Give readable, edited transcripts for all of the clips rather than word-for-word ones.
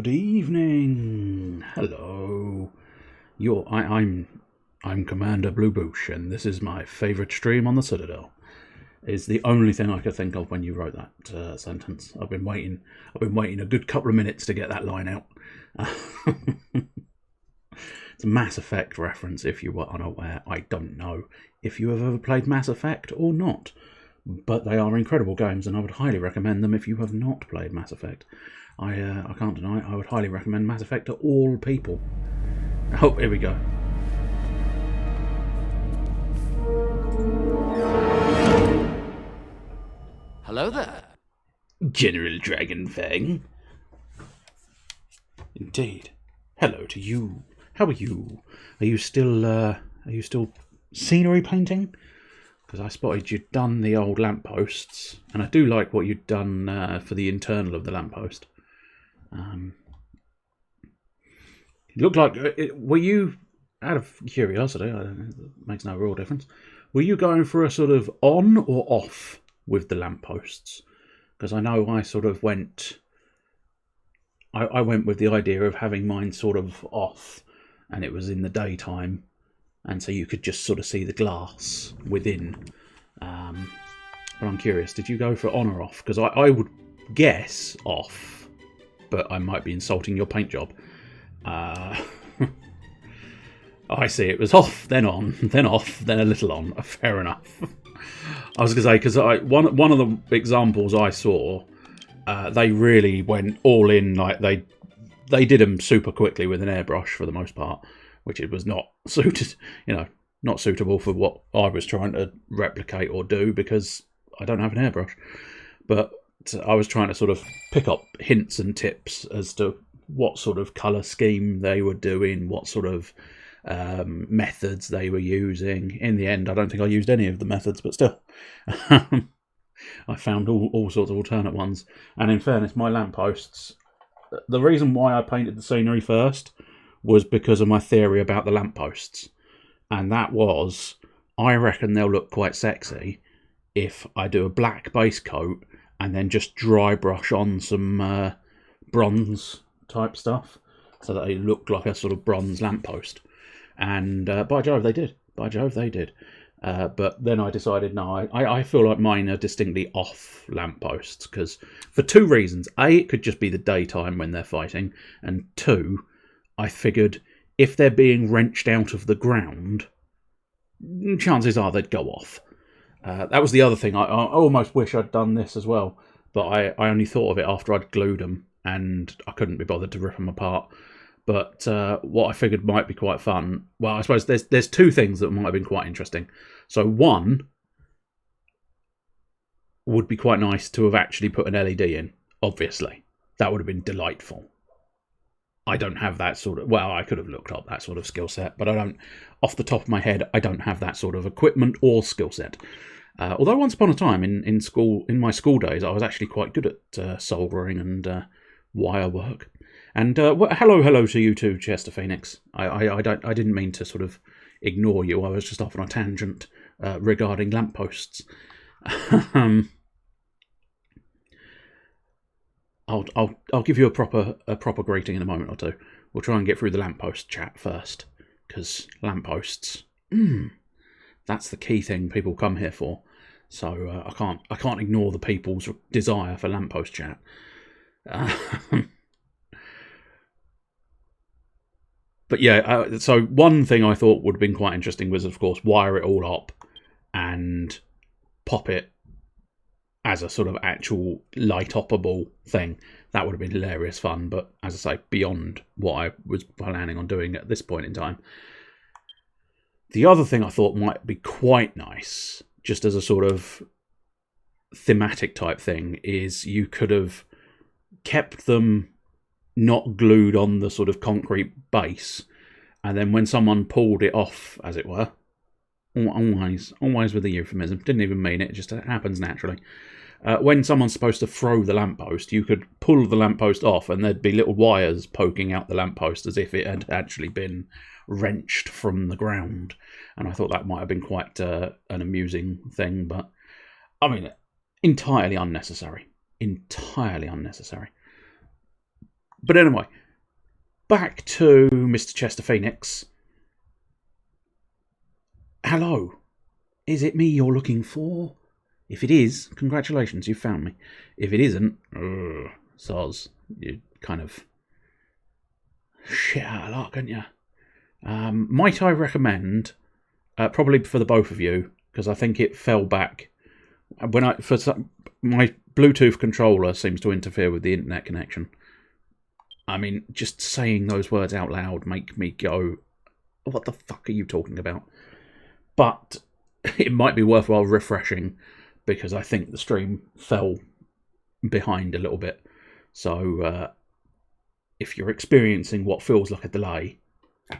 evening. Hello. I'm Commander Blue Boosh, and this is my favourite stream on the Citadel. Is the only thing I could think of when you wrote that sentence. I've been waiting a good couple of minutes to get that line out. It's a Mass Effect reference if you were unaware. I don't know if you have ever played Mass Effect or not, but they are incredible games, and I would highly recommend them if you have not played Mass Effect. I can't deny it. I would highly recommend Mass Effect to all people. Oh, here we go. Hello there, General Dragonfang. Indeed. Hello to you. How are you? Are you still scenery painting? Because I spotted you'd done the old lampposts, and I do like what you'd done for the internal of the lamppost. It looked like, were you, out of curiosity, it makes no real difference, were you going for a sort of on or off with the lampposts? Because I know I sort of went, I went with the idea of having mine sort of off, and it was in the daytime, and so you could just sort of see the glass within. But I'm curious, did you go for on or off? Because I would guess off, but I might be insulting your paint job. I see, it was off, then on, then off, then a little on. Fair enough. I was going to say, because one of the examples I saw, they really went all in, like they did them super quickly with an airbrush for the most part, which it was not suited, not suitable for what I was trying to replicate or do, because I don't have an airbrush. But I was trying to sort of pick up hints and tips as to what sort of colour scheme they were doing, what sort of methods they were using. In the end, I don't think I used any of the methods, but still. I found all sorts of alternate ones. And in fairness, my lampposts, the reason why I painted the scenery first was because of my theory about the lampposts. And that was, I reckon they'll look quite sexy if I do a black base coat and then just dry brush on some bronze type stuff so that they look like a sort of bronze lamppost. And by Jove, they did. But then I decided, no, I feel like mine are distinctly off lampposts, because for two reasons. A, it could just be the daytime when they're fighting, and two, I figured if they're being wrenched out of the ground, chances are they'd go off. That was the other thing. I almost wish I'd done this as well, but I only thought of it after I'd glued them, and I couldn't be bothered to rip them apart. But what I figured might be quite fun, well, I suppose there's two things that might have been quite interesting. So one would be quite nice to have actually put an LED in, obviously. That would have been delightful. I don't have that sort of, well, I could have looked up that sort of skill set, but I don't, off the top of my head, I don't have that sort of equipment or skill set. Although once upon a time in school, in my school days, I was actually quite good at soldering and wire work. And hello to you too, Chester Phoenix. I didn't mean to sort of ignore you. I was just off on a tangent regarding lampposts. I'll give you a proper greeting in a moment or two. We'll try and get through the lamppost chat first, because lampposts, that's the key thing people come here for. So I can't ignore the people's desire for lamppost chat. But yeah, so one thing I thought would have been quite interesting was, of course, wire it all up and pop it as a sort of actual light-oppable thing. That would have been hilarious fun, but as I say, beyond what I was planning on doing at this point in time. The other thing I thought might be quite nice, just as a sort of thematic type thing, is you could have kept them not glued on the sort of concrete base, and then when someone pulled it off, as it were, always with a euphemism, didn't even mean it, just happens naturally. When someone's supposed to throw the lamppost, you could pull the lamppost off and there'd be little wires poking out the lamppost as if it had actually been wrenched from the ground. And I thought that might have been quite an amusing thing, but I mean, entirely unnecessary. But anyway, back to Mr. Chester Phoenix. Hello. Is it me you're looking for? If it is, congratulations, you've found me. If it isn't, soz, you kind of shit out of luck, aren't you? Might I recommend, probably for the both of you, because I think it fell back when my Bluetooth controller seems to interfere with the internet connection. I mean, just saying those words out loud make me go, what the fuck are you talking about? But it might be worthwhile refreshing, because I think the stream fell behind a little bit. So if you're experiencing what feels like a delay,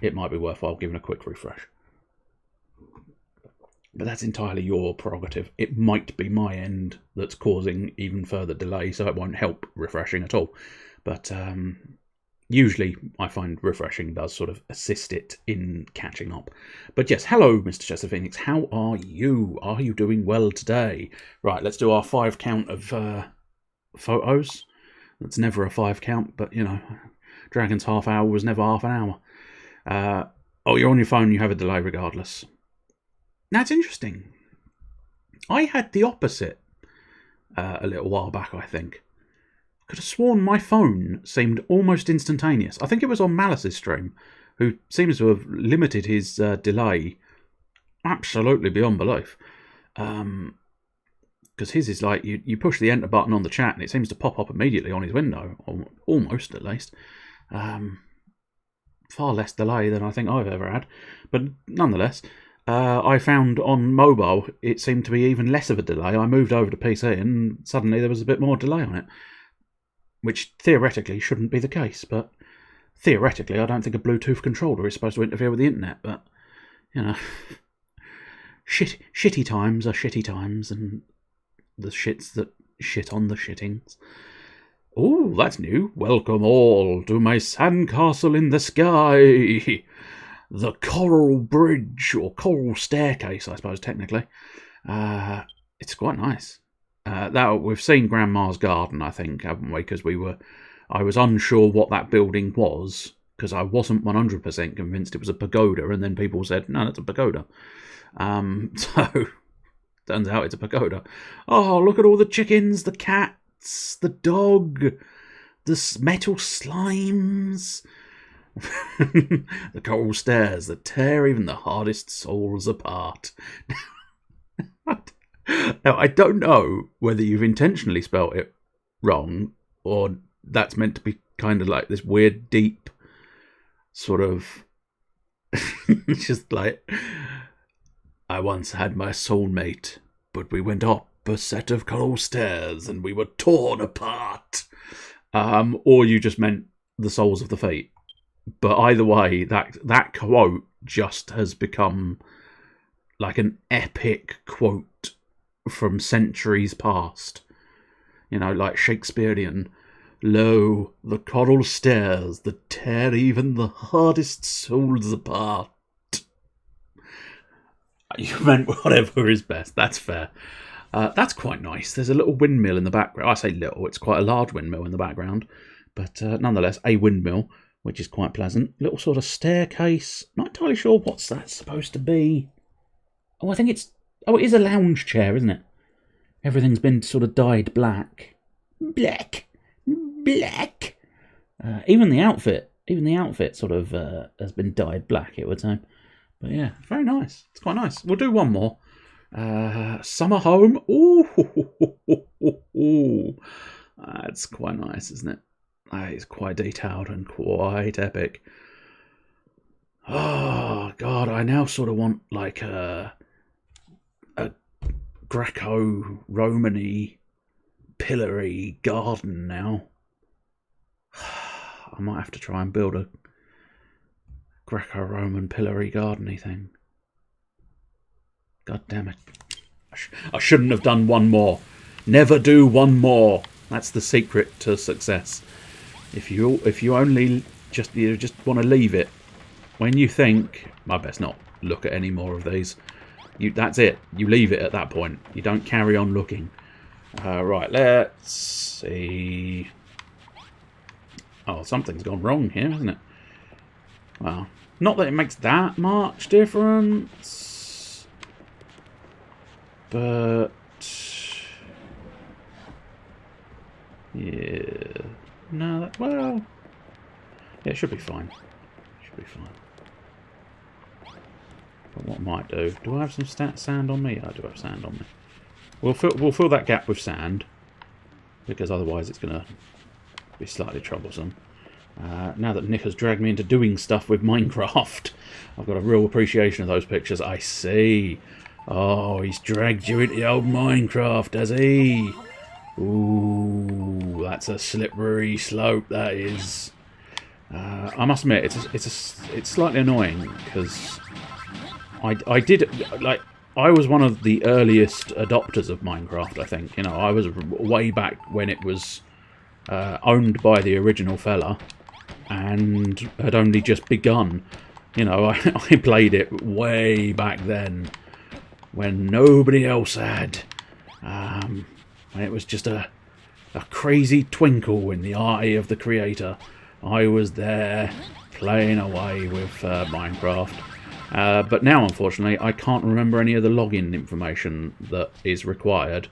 it might be worthwhile giving a quick refresh. But that's entirely your prerogative. It might be my end that's causing even further delay, so it won't help refreshing at all. But usually I find refreshing does sort of assist it in catching up. But yes, hello, Mr. Chester Phoenix. How are you? Are you doing well today? Right, let's do our 5 count of photos. That's never a 5 count, but you know, Dragon's half hour was never half an hour. Oh, you're on your phone, you have a delay regardless. That's interesting. I had the opposite a little while back, I think. Could have sworn my phone seemed almost instantaneous. I think it was on Malice's stream, who seems to have limited his delay absolutely beyond belief. Because his is like, you push the enter button on the chat and it seems to pop up immediately on his window, almost at least. Far less delay than I think I've ever had. But nonetheless, I found on mobile it seemed to be even less of a delay. I moved over to PC and suddenly there was a bit more delay on it. Which theoretically shouldn't be the case, but theoretically I don't think a Bluetooth controller is supposed to interfere with the internet, but, you know, shitty times are shitty times, and the shits that shit on the shittings. Oh, that's new. Welcome all to my sandcastle in the sky. The Coral Bridge, or Coral Staircase, I suppose, technically. It's quite nice. That we've seen Grandma's Garden, I think, haven't we? Because I was unsure what that building was, because I wasn't 100% convinced it was a pagoda, and then people said, no, that's a pagoda. So, turns out it's a pagoda. Oh, look at all the chickens, the cats, the dog, the metal slimes, the coral stairs that tear even the hardest souls apart. Now, I don't know whether you've intentionally spelt it wrong, or that's meant to be kind of like this weird, deep sort of just like, I once had my soulmate, but we went up a set of coral stairs and we were torn apart. Or you just meant the soles of the feet. But either way, that quote just has become like an epic quote from centuries past. You know, like Shakespearean. Lo, the coral stairs that tear even the hardest souls apart. You meant whatever is best. That's fair. That's quite nice. There's a little windmill in the background. I say little, it's quite a large windmill in the background. But nonetheless, a windmill, which is quite pleasant. Little sort of staircase. Not entirely sure what's that supposed to be. Oh, I think it's... Oh, it is a lounge chair, isn't it? Everything's been sort of dyed black. Black. Even the outfit sort of has been dyed black, it would seem. But yeah, very nice. It's quite nice. We'll do one more. Summer home. Ooh. That's quite nice, isn't it? It's quite detailed and quite epic. Oh, God, I now sort of want like a Greco-Roman-y pillory garden now. I might have to try and build a Greco-Roman pillory garden-y thing. God damn it. I shouldn't have done one more. Never do one more. That's the secret to success. If you only just want to leave it when you think, I best not look at any more of these. That's it. You leave it at that point. You don't carry on looking. Right, let's see. Oh, something's gone wrong here, hasn't it? Well, not that it makes that much difference. But... yeah... no, that, well... yeah, it should be fine. Should be fine. But what I might do... do I have some sand on me? I do have sand on me. We'll fill that gap with sand, because otherwise it's going to be slightly troublesome. Now that Nick has dragged me into doing stuff with Minecraft, I've got a real appreciation of those pictures. I see. Oh, he's dragged you into the old Minecraft, has he? Ooh, that's a slippery slope, that is. I must admit, it's slightly annoying, because I did, like, I was one of the earliest adopters of Minecraft, I think. You know, I was way back when it was owned by the original fella and had only just begun. You know, I played it way back then when nobody else had. And it was just a crazy twinkle in the eye of the creator. I was there playing away with Minecraft. But now, unfortunately, I can't remember any of the login information that is required,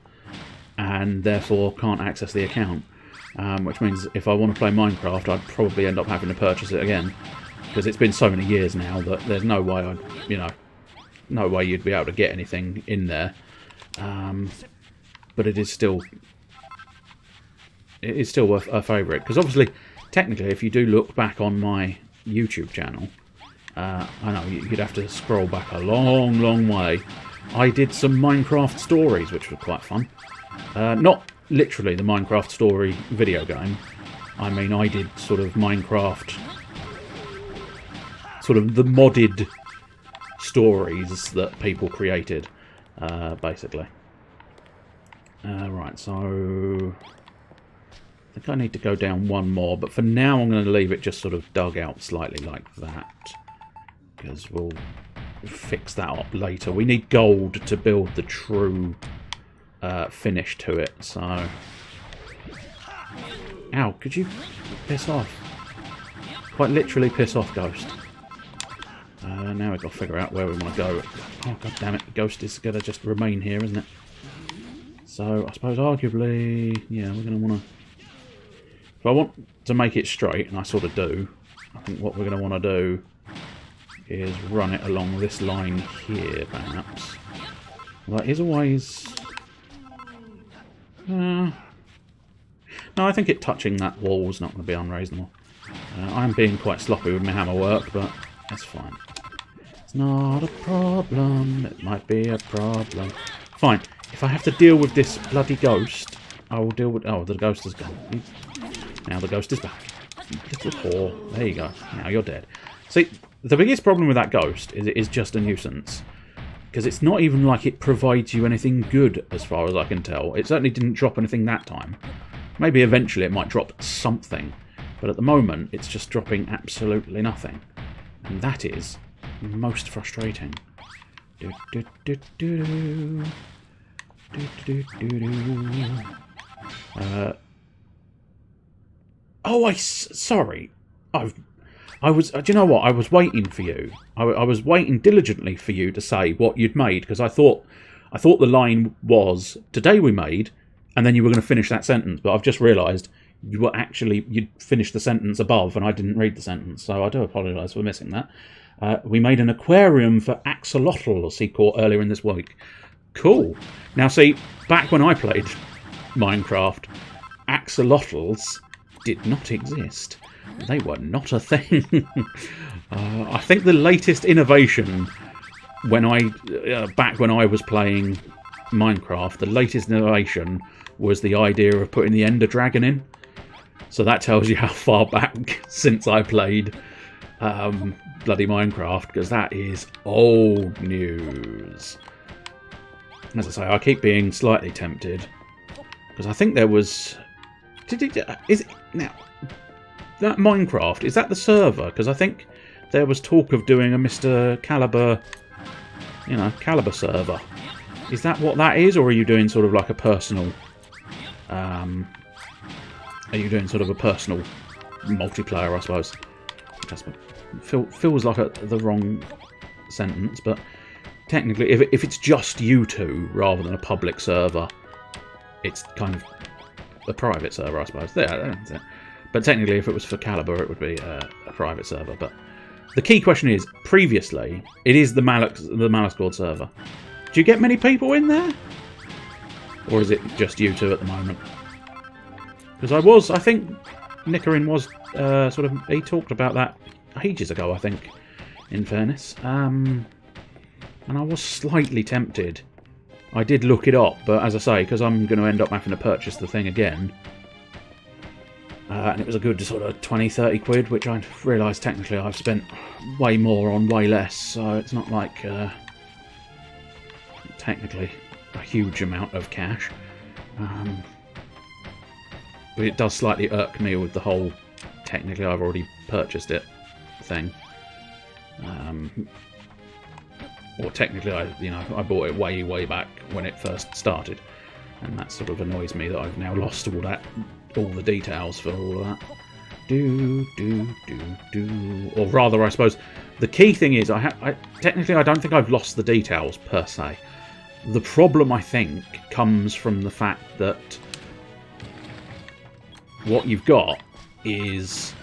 and therefore can't access the account. Which means if I want to play Minecraft, I'd probably end up having to purchase it again, because it's been so many years now that there's no way no way you'd be able to get anything in there. But it is still a favourite, because obviously, technically, if you do look back on my YouTube channel. I know, you'd have to scroll back a long, long way. I did some Minecraft stories, which were quite fun. Not literally the Minecraft story video game. I mean, I did sort of Minecraft... sort of the modded stories that people created, basically. Right, so... I think I need to go down one more, but for now I'm going to leave it just sort of dug out slightly like that. Because we'll fix that up later. We need gold to build the true finish to it, so... ow, could you piss off? Quite literally piss off, Ghost. Now we've got to figure out where we want to go. Oh, god damn it, the Ghost is going to just remain here, isn't it? So, I suppose arguably, yeah, we're going to want to... if I want to make it straight, and I sort of do, I think what we're going to want to do is run it along this line here, perhaps. Well, that is always... no, I think it touching that wall is not going to be unreasonable. I'm being quite sloppy with my hammer work, but that's fine. It's not a problem. It might be a problem. Fine. If I have to deal with this bloody ghost, I will deal with... oh, the ghost has gone. Now the ghost is back. Little whore. There you go. Now you're dead. See, the biggest problem with that ghost is it is just a nuisance. Because it's not even like it provides you anything good, as far as I can tell. It certainly didn't drop anything that time. Maybe eventually it might drop something. But at the moment, it's just dropping absolutely nothing. And that is most frustrating. Do, do, do, do. Do, do, do, do. Oh, sorry. I was. Do you know what? I was waiting for you. I was waiting diligently for you to say what you'd made, because I thought the line was today we made, and then you were going to finish that sentence. But I've just realised you'd finished the sentence above, and I didn't read the sentence, so I do apologise for missing that. We made an aquarium for axolotls he caught earlier in this week. Cool. Now, see, back when I played Minecraft, axolotls did not exist. They were not a thing. I think the latest innovation back when I was playing Minecraft, the latest innovation was the idea of putting the Ender Dragon in. So that tells you how far back since I played bloody Minecraft, because that is old news. As I say, I keep being slightly tempted, because I think there was... now, that Minecraft, is that the server? Because I think there was talk of doing a Mr. Caliber, Caliber server. Is that what that is, or are you doing sort of like a personal... are you doing sort of a personal multiplayer, I suppose. Just feels like the wrong sentence, but technically, if it's just you two rather than a public server, it's kind of a private server, I suppose. There. But technically, if it was for Caliber, it would be a private server. But the key question is, previously, it is the Malachord server. Do you get many people in there? Or is it just you two at the moment? Because I think Nicarin was, he talked about that ages ago, I think, in fairness. And I was slightly tempted. I did look it up, but as I say, because I'm going to end up having to purchase the thing again. And it was a good sort of 20-30 quid, which I realised technically I've spent way more on way less, so it's not like technically a huge amount of cash. But it does slightly irk me with the whole technically I've already purchased it thing. Or technically I bought it way back when it first started, and that sort of annoys me that I've now lost all the details for all of that. Or rather, I suppose the key thing is technically I don't think I've lost the details per se. The problem, I think, comes from the fact that what you've got is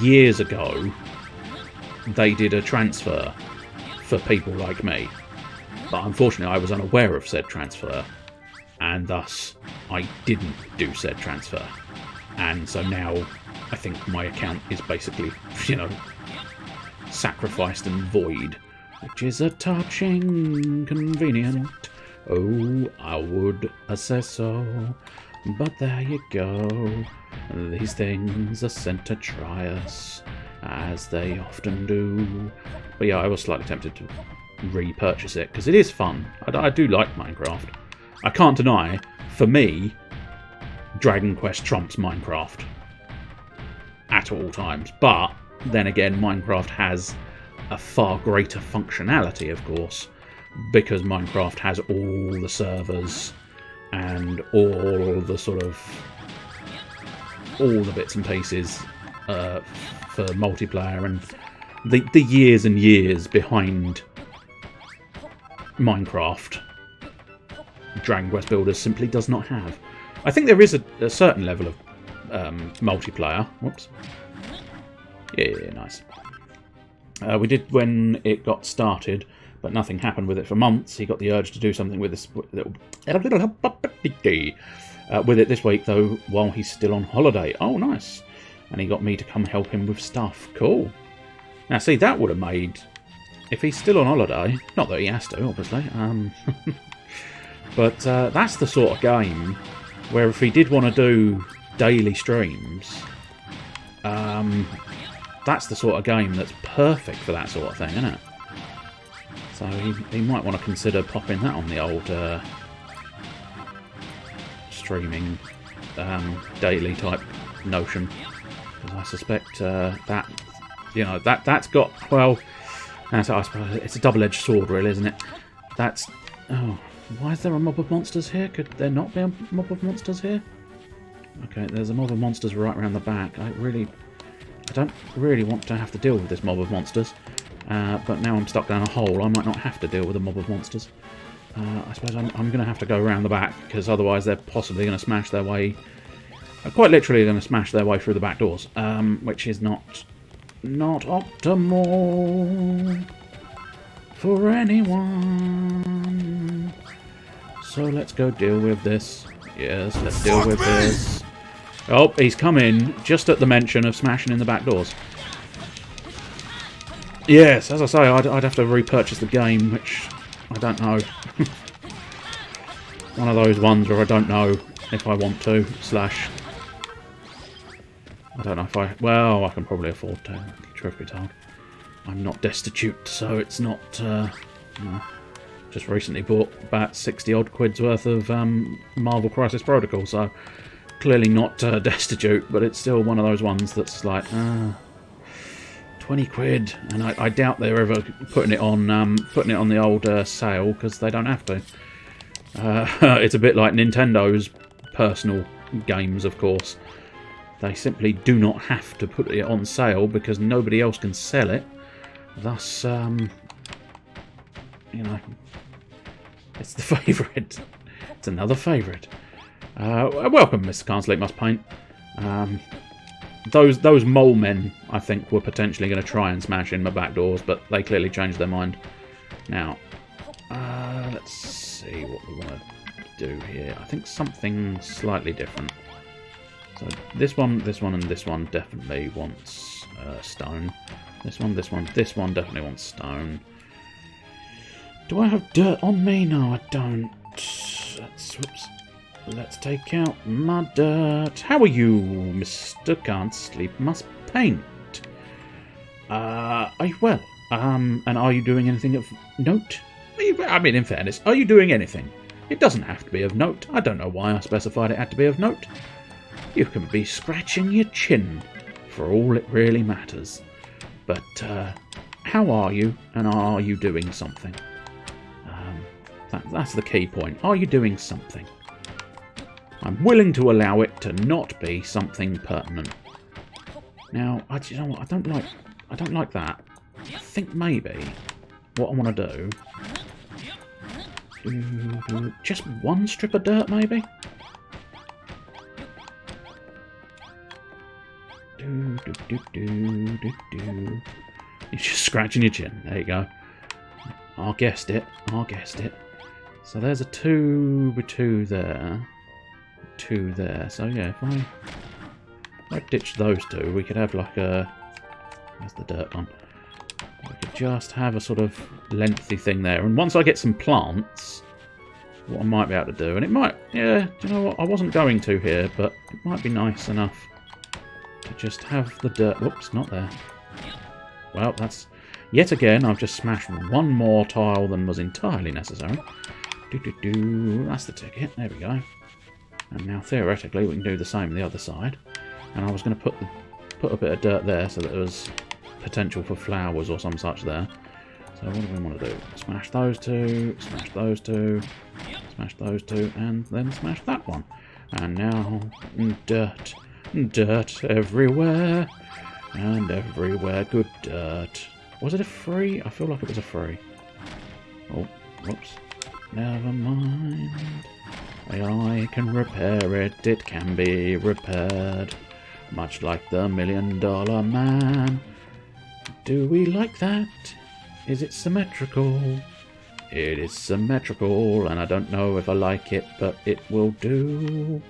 years ago they did a transfer for people like me, but unfortunately I was unaware of said transfer, and thus I didn't do said transfer, and so now I think my account is basically, sacrificed and void, which is a touch inconvenient. Oh, I would say so, but there you go. These things are sent to try us, as they often do. But yeah, I was slightly tempted to repurchase it, because it is fun. I do like Minecraft. I can't deny, for me, Dragon Quest trumps Minecraft at all times. But then again, Minecraft has a far greater functionality, of course, because Minecraft has all the servers and all the all the bits and pieces for multiplayer, and the years and years behind Minecraft, Dragon Quest Builders simply does not have. I think there is a certain level of multiplayer. Whoops. Yeah, nice. We did when it got started, but nothing happened with it for months. He got the urge to do something with this with it this week, though, while he's still on holiday. Oh, nice. And he got me to come help him with stuff. Cool. Now, see, that would have made... If he's still on holiday... Not that he has to, obviously. But that's the sort of game where if he did want to do daily streams... that's the sort of game that's perfect for that sort of thing, isn't it? So he might want to consider popping that on the old streaming daily type notion. Because I suspect that, that's got, well, I suppose it's a double-edged sword, really, isn't it? That's, oh, why is there a mob of monsters here? Could there not be a mob of monsters here? Okay, there's a mob of monsters right around the back. I don't really want to have to deal with this mob of monsters, but now I'm stuck down a hole. I might not have to deal with a mob of monsters. I suppose I'm going to have to go around the back, because otherwise they're possibly going to smash their way, quite literally going to smash their way through the back doors, which is not optimal for anyone. So let's go deal with this. Yes, let's deal with this. Oh, he's come in just at the mention of smashing in the back doors. Yes, as I say, I'd have to repurchase the game, which I don't know. One of those ones where I don't know if I want to, slash... I don't know if I... Well, I can probably afford to, truth be told. I'm not destitute, so it's not... just recently bought about 60 odd quid's worth of Marvel Crisis Protocol, so... Clearly not destitute, but it's still one of those ones that's like 20 quid, and I doubt they're ever putting it on the old sale, because they don't have to. It's a bit like Nintendo's personal games, of course. They simply do not have to put it on sale because nobody else can sell it. Thus, you know, it's the favourite. It's another favourite. Welcome, Mr. Can't Sleep Must Paint. Those mole men, I think, were potentially going to try and smash in my back doors, but they clearly changed their mind. Now, let's see what we want to do here. I think something slightly different. So this one, and this one definitely wants stone. This one definitely wants stone. Do I have dirt on me? No, I don't. Let's take out my dirt. How are you, Mr. Can't Sleep Must Paint? Are you well? And are you doing anything of note? I mean, in fairness, are you doing anything? It doesn't have to be of note. I don't know why I specified it had to be of note. You can be scratching your chin, for all it really matters. But, how are you, and are you doing something? That's the key point. Are you doing something? I'm willing to allow it to not be something pertinent. Now, you know what? I don't like that. I think maybe what I want to do, just one strip of dirt, maybe. You're just scratching your chin. There you go. I guessed it. So there's a 2 there. 2 there. So yeah, if I ditch those 2, we could have like a... Where's the dirt one? We could just have a sort of lengthy thing there. And once I get some plants, what I might be able to do, and it might... Yeah, do you know what? I wasn't going to here, but it might be nice enough to just have the dirt... Whoops, not there. Well, that's... Yet again, I've just smashed one more tile than was entirely necessary. That's the ticket. There we go. And now, theoretically, we can do the same on the other side. And I was going to put a bit of dirt there so that there was potential for flowers or some such there. So what do we want to do? Smash those 2, smash those 2, smash those 2, and then smash that one. And now, dirt. Dirt everywhere. And everywhere, good dirt. Was it a free? I feel like it was a free. Oh, whoops. Never mind. I can repair it. It can be repaired. Much like the $1 Million Man. Do we like that? Is it symmetrical? It is symmetrical, and I don't know if I like it, but it will do.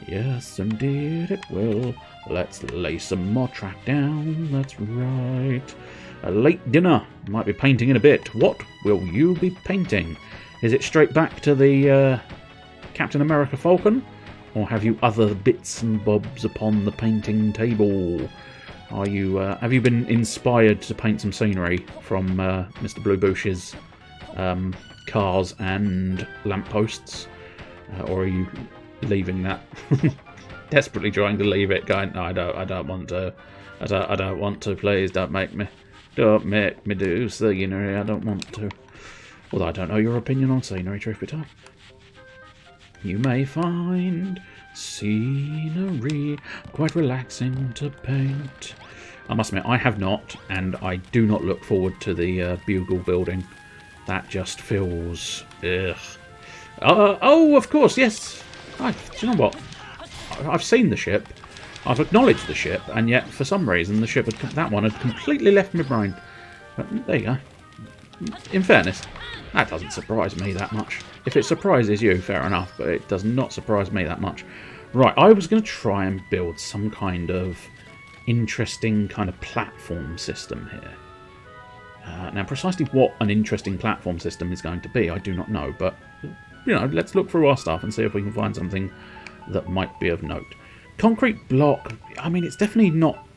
Yes, indeed it will. Let's lay some more track down. That's right. A late dinner. Might be painting in a bit. What will you be painting? Is it straight back to the Captain America Falcon? Or have you other bits and bobs upon the painting table? Are you have you been inspired to paint some scenery from Mr. Blue Bush's cars and lampposts? Or are you leaving that? Desperately trying to leave it, going, no, I don't want to. I don't want to, please don't make me do scenery, I don't want to. Although I don't know your opinion on scenery, truth be told. You may find scenery quite relaxing to paint. I must admit, I have not, and I do not look forward to the Bugle building. That just feels... ugh. Oh, of course, yes. Do you know what? I've seen the ship. I've acknowledged the ship, and yet, for some reason, the ship that one had completely left my brain. But there you go. In fairness, that doesn't surprise me that much. If it surprises you, fair enough, but it does not surprise me that much. Right, I was going to try and build some kind of interesting kind of platform system here. Now, precisely what an interesting platform system is going to be, I do not know, but, you know, let's look through our stuff and see if we can find something that might be of note. Concrete block, I mean, it's definitely not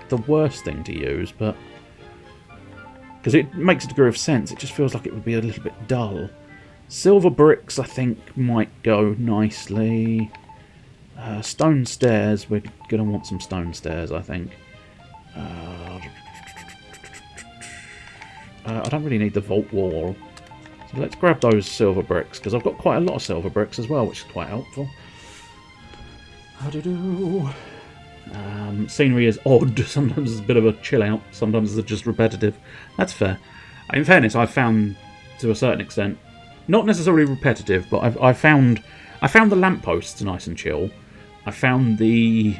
the worst thing to use, but because it makes a degree of sense, it just feels like it would be a little bit dull. Silver bricks, I think, might go nicely. Stone stairs, we're going to want some stone stairs, I think. I don't really need the vault wall. So let's grab those silver bricks, because I've got quite a lot of silver bricks as well, which is quite helpful. Scenery is odd. Sometimes it's a bit of a chill out. Sometimes it's just repetitive. That's fair. In fairness, I've found to a certain extent, not necessarily repetitive, but I found the lampposts nice and chill. I found the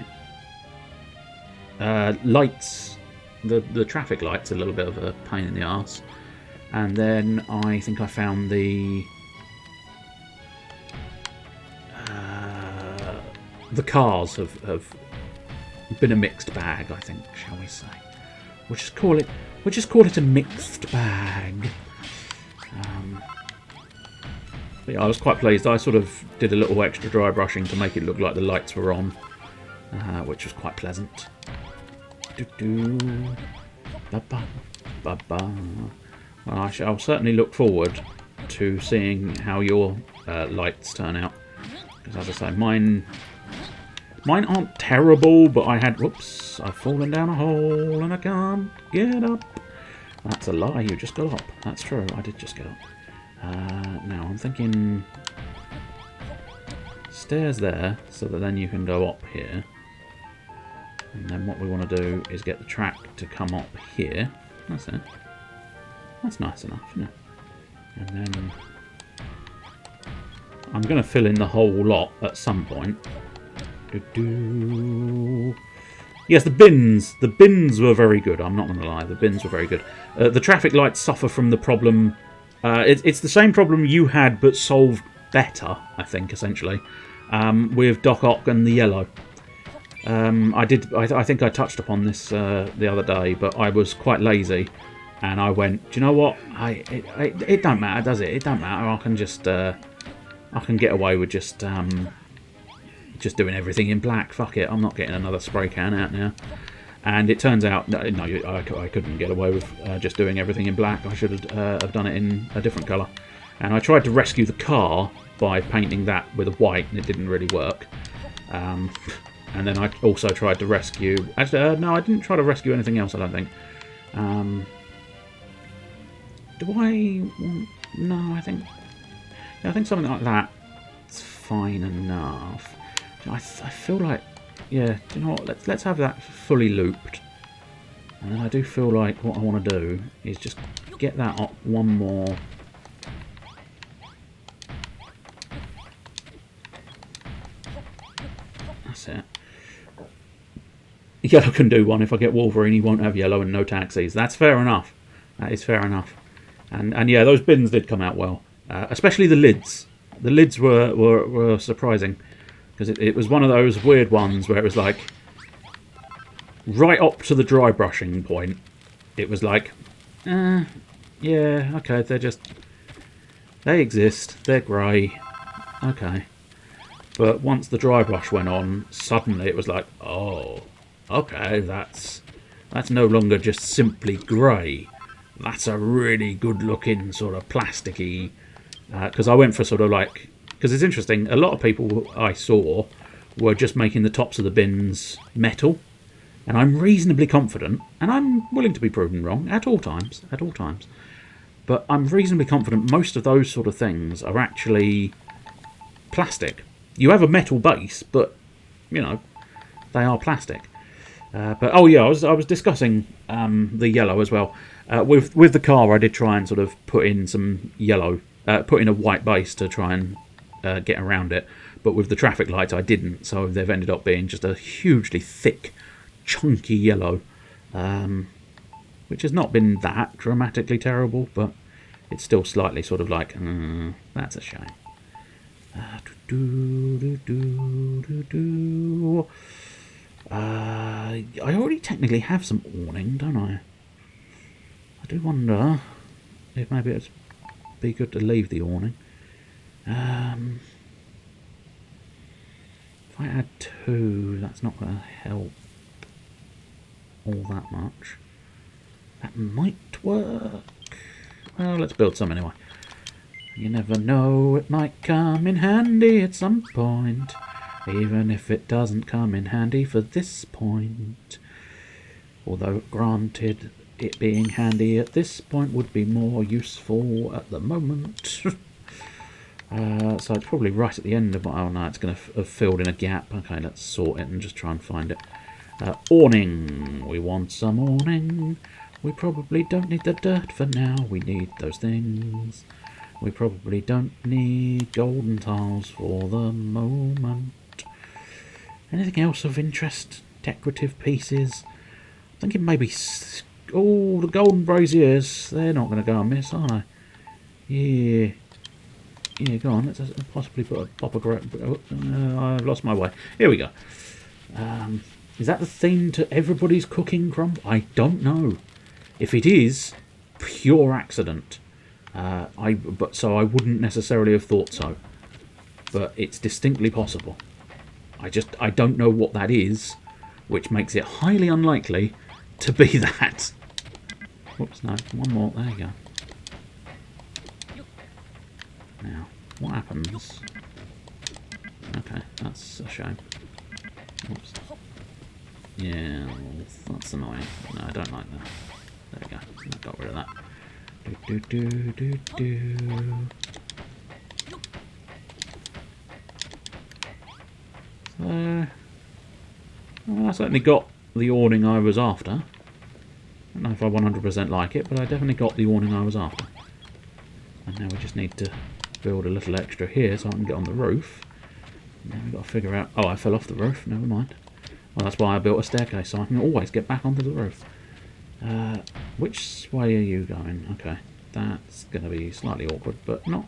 lights, the traffic lights, a little bit of a pain in the arse. And then I think I found the cars have been a mixed bag, I think, shall we say? We'll just call it a mixed bag. But yeah, I was quite pleased. I sort of did a little extra dry brushing to make it look like the lights were on, which was quite pleasant. Well, I'll certainly look forward to seeing how your lights turn out. Because as I say, mine aren't terrible, but I had... Whoops, I've fallen down a hole and I can't get up. That's a lie, you just got up. That's true, I did just get up. Now, I'm thinking... stairs there, so that then you can go up here. And then what we want to do is get the track to come up here. That's it. That's nice enough, isn't it? And then... I'm going to fill in the whole lot at some point. Yes, the bins. The bins were very good. I'm not going to lie. The bins were very good. The traffic lights suffer from the problem... it's the same problem you had, but solved better, I think, essentially, with Doc Ock and the yellow. I think I touched upon this the other day, but I was quite lazy, and I went, do you know what? It don't matter, does it? It don't matter. I can just I can get away with just doing everything in black. Fuck it. I'm not getting another spray can out now. And it turns out, no, I couldn't get away with just doing everything in black. I should have done it in a different colour. And I tried to rescue the car by painting that with a white, and it didn't really work. And then I also tried to rescue... Actually, no, I didn't try to rescue anything else, I don't think. Do I want... No, I think something like that's fine enough. I feel like... Yeah, do you know what? Let's have that fully looped. And then I do feel like what I want to do is just get that up one more. That's it. Yellow can do one. If I get Wolverine, he won't have yellow and no taxis. That's fair enough. That is fair enough. And yeah, those bins did come out well. Especially the lids. The lids were surprising. Because it was one of those weird ones where it was like, right up to the dry brushing point, it was like, yeah, okay, they exist, they're grey, okay. But once the dry brush went on, suddenly it was like, oh, okay, that's no longer just simply grey. That's a really good looking sort of plasticky, because I went for sort of like, because it's interesting, a lot of people I saw were just making the tops of the bins metal, and I'm reasonably confident, and I'm willing to be proven wrong at all times, but I'm reasonably confident most of those sort of things are actually plastic. You have a metal base, but, you know, they are plastic. But, oh yeah, I was discussing the yellow as well. With the car, I did try and sort of put in some yellow, put in a white base to try and get around it, but with the traffic lights I didn't, so they've ended up being just a hugely thick, chunky yellow, which has not been that dramatically terrible, but it's still slightly sort of like, that's a shame. I already technically have some awning, don't I? I do wonder if maybe it'd be good to leave the awning. If I add 2, that's not going to help all that much. That might work. Well, let's build some anyway. You never know, it might come in handy at some point, even if it doesn't come in handy for this point. Although, granted, it being handy at this point would be more useful at the moment. So it's probably right at the end of my... Oh no, it's going to have filled in a gap. Okay, let's sort it and just try and find it. Awning. We want some awning. We probably don't need the dirt for now. We need those things. We probably don't need golden tiles for the moment. Anything else of interest? Decorative pieces? I'm thinking maybe... Oh, the golden braziers. They're not going to go amiss, are they? Yeah. Yeah, go on. Let's possibly pop a... I've lost my way. Here we go. Is that the theme to everybody's cooking crumb? I don't know. If it is, pure accident. So I wouldn't necessarily have thought so. But it's distinctly possible. I don't know what that is, which makes it highly unlikely to be that. Whoops, no, one more. There you go. Now, what happens? Okay, that's a shame. Whoops. Yeah, that's annoying. No, I don't like that. There we go. I got rid of that. So, well, I certainly got the awning I was after. I don't know if I 100% like it, but I definitely got the awning I was after. And now we just need to build a little extra here so I can get on the roof. Now we've got to figure out... Oh, I fell off the roof. Never mind. Well, that's why I built a staircase, so I can always get back onto the roof. Which way are you going? Okay, that's going to be slightly awkward, but not...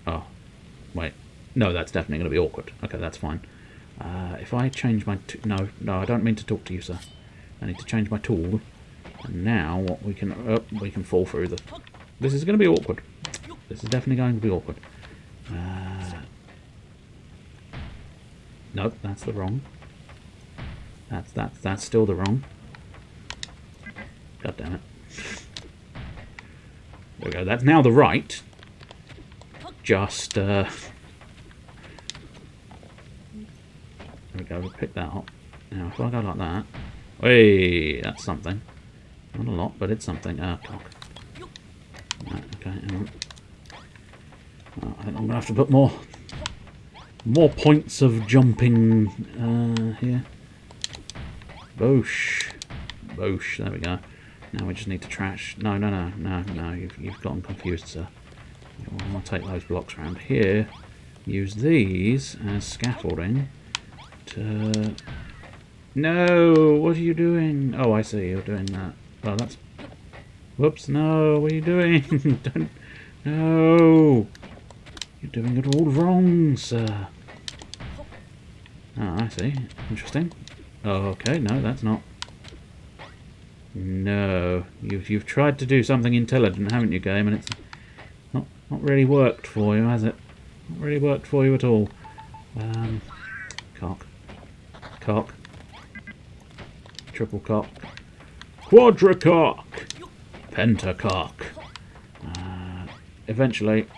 Oh, wait. No, that's definitely going to be awkward. Okay, that's fine. If I change my... No, I don't mean to talk to you, sir. I need to change my tool. And now what we can... Oh, we can fall through the... This is going to be awkward. This is definitely going to be awkward. Nope, that's the wrong. That's still the wrong. God damn it. There we go. That's now the right. Just there we go. We'll pick that up. Now if I go like that, hey, that's something. Not a lot, but it's something. Cock. Right, okay. I think I'm gonna have to put more points of jumping here. Boosh. Boosh. There we go. Now we just need to trash. No. You've gotten confused, sir. I'll take those blocks around here. Use these as scaffolding to... No! What are you doing? Oh, I see. You're doing that. Well, that's... Whoops, no. What are you doing? Don't... No! You're doing it all wrong, sir. Oh, I see. Interesting. Oh, okay, no, that's not. No, you've tried to do something intelligent, haven't you, game? And it's not really worked for you, has it? Not really worked for you at all. Cock, triple cock, quadricock, pentacock. Eventually,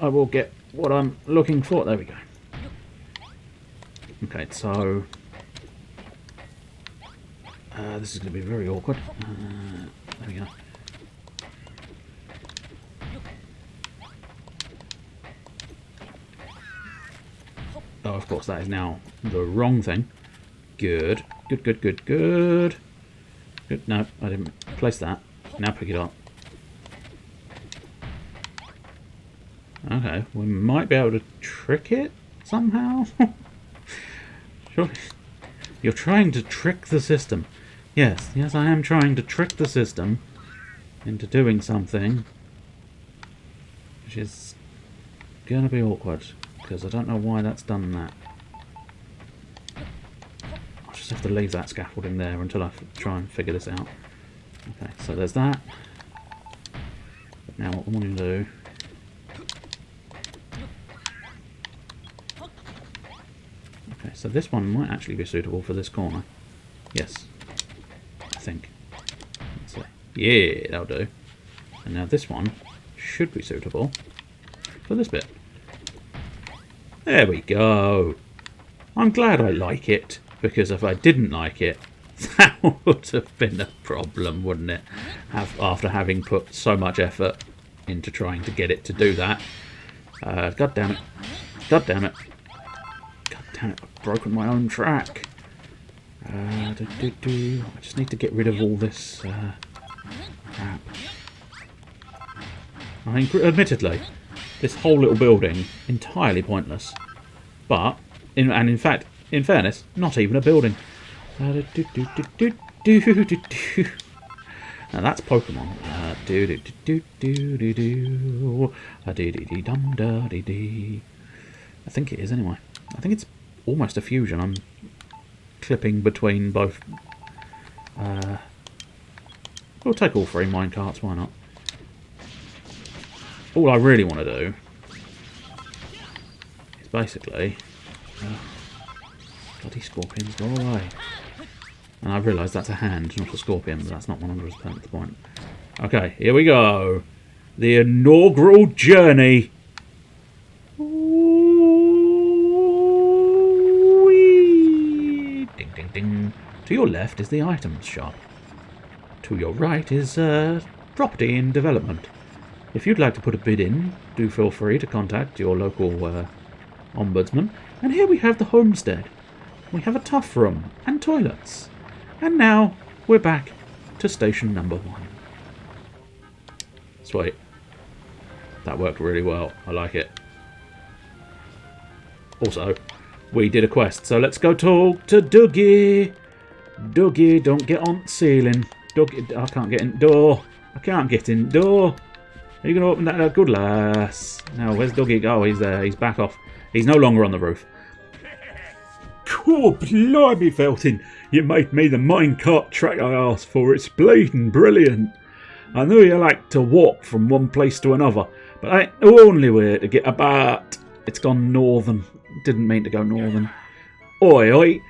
I will get what I'm looking for. There we go. Okay, so. This is going to be very awkward. There we go. Oh, of course, that is now the wrong thing. Good. Good. No, I didn't place that. Now pick it up. Okay, we might be able to trick it somehow. Sure. You're trying to trick the system. Yes, I am trying to trick the system into doing something which is going to be awkward, because I don't know why that's done that. I'll just have to leave that scaffolding there until I try and figure this out. Okay, so there's that. But now what we want to do... Okay, so this one might actually be suitable for this corner. Yes. I think. Let's see. Yeah, that'll do. And now this one should be suitable for this bit. There we go. I'm glad I like it, because if I didn't like it, that would have been a problem, wouldn't it? After having put so much effort into trying to get it to do that. God damn it. God damn it. God damn it, I've broken my own track. I just need to get rid of all this crap. I mean, admittedly, this whole little building, entirely pointless. But, in fact, in fairness, not even a building. Now that's Pokemon. I think it is anyway. I think it's almost a fusion. I'm clipping between both. We'll take all three minecarts, why not? All I really want to do is basically... bloody scorpions, go away. And I realise that's a hand, not a scorpion, but that's not 100% the point. Okay, here we go. The inaugural journey. Whee! Ding, ding, ding. To your left is the items shop. To your right is property in development. If you'd like to put a bid in, do feel free to contact your local ombudsman. And here we have the homestead. We have a tough room and toilets. And now we're back to station number 1. Sweet. That worked really well. I like it. Also, we did a quest, so let's go talk to Dougie. Dougie, don't get on the ceiling. Dougie, I can't get in door. I can't get in door. Are you going to open that? Good lass. Now, where's Dougie? Oh, he's there. He's back off. He's no longer on the roof. Cool, blimey, Felton. You made me the minecart track I asked for. It's bleeding brilliant. I know you like to walk from one place to another, but I ain't the only way to get about. It's gone northern. Didn't mean to go northern. Oi, oi.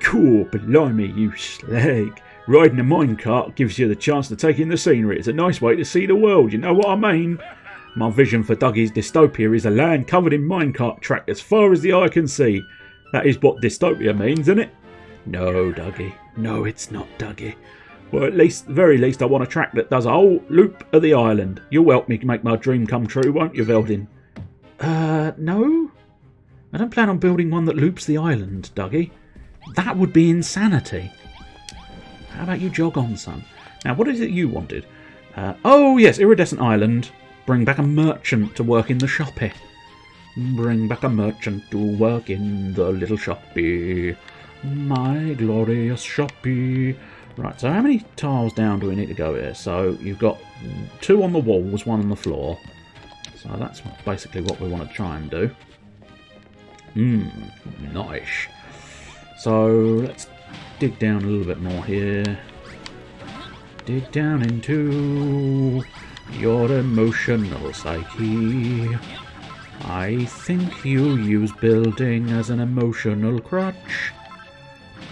Cool, blimey, you slag. Riding a minecart gives you the chance to take in the scenery. It's a nice way to see the world, you know what I mean? My vision for Dougie's dystopia is a land covered in minecart track as far as the eye can see. That is what dystopia means, isn't it? No, Dougie. No, it's not, Dougie. Well, at least, very least, I want a track that does a whole loop of the island. You'll help me make my dream come true, won't you, Veldin? No? I don't plan on building one that loops the island, Dougie. That would be insanity. How about you jog on, son? Now, what is it you wanted? Oh, yes, Iridescent Island. Bring back a merchant to work in the shoppy. Bring back a merchant to work in the little shoppy. My glorious shoppy. Right, so how many tiles down do we need to go here? So you've got 2 on the walls, 1 on the floor. So that's basically what we want to try and do. Nice. So let's dig down a little bit more here. Dig down into your emotional psyche. I think you use building as an emotional crutch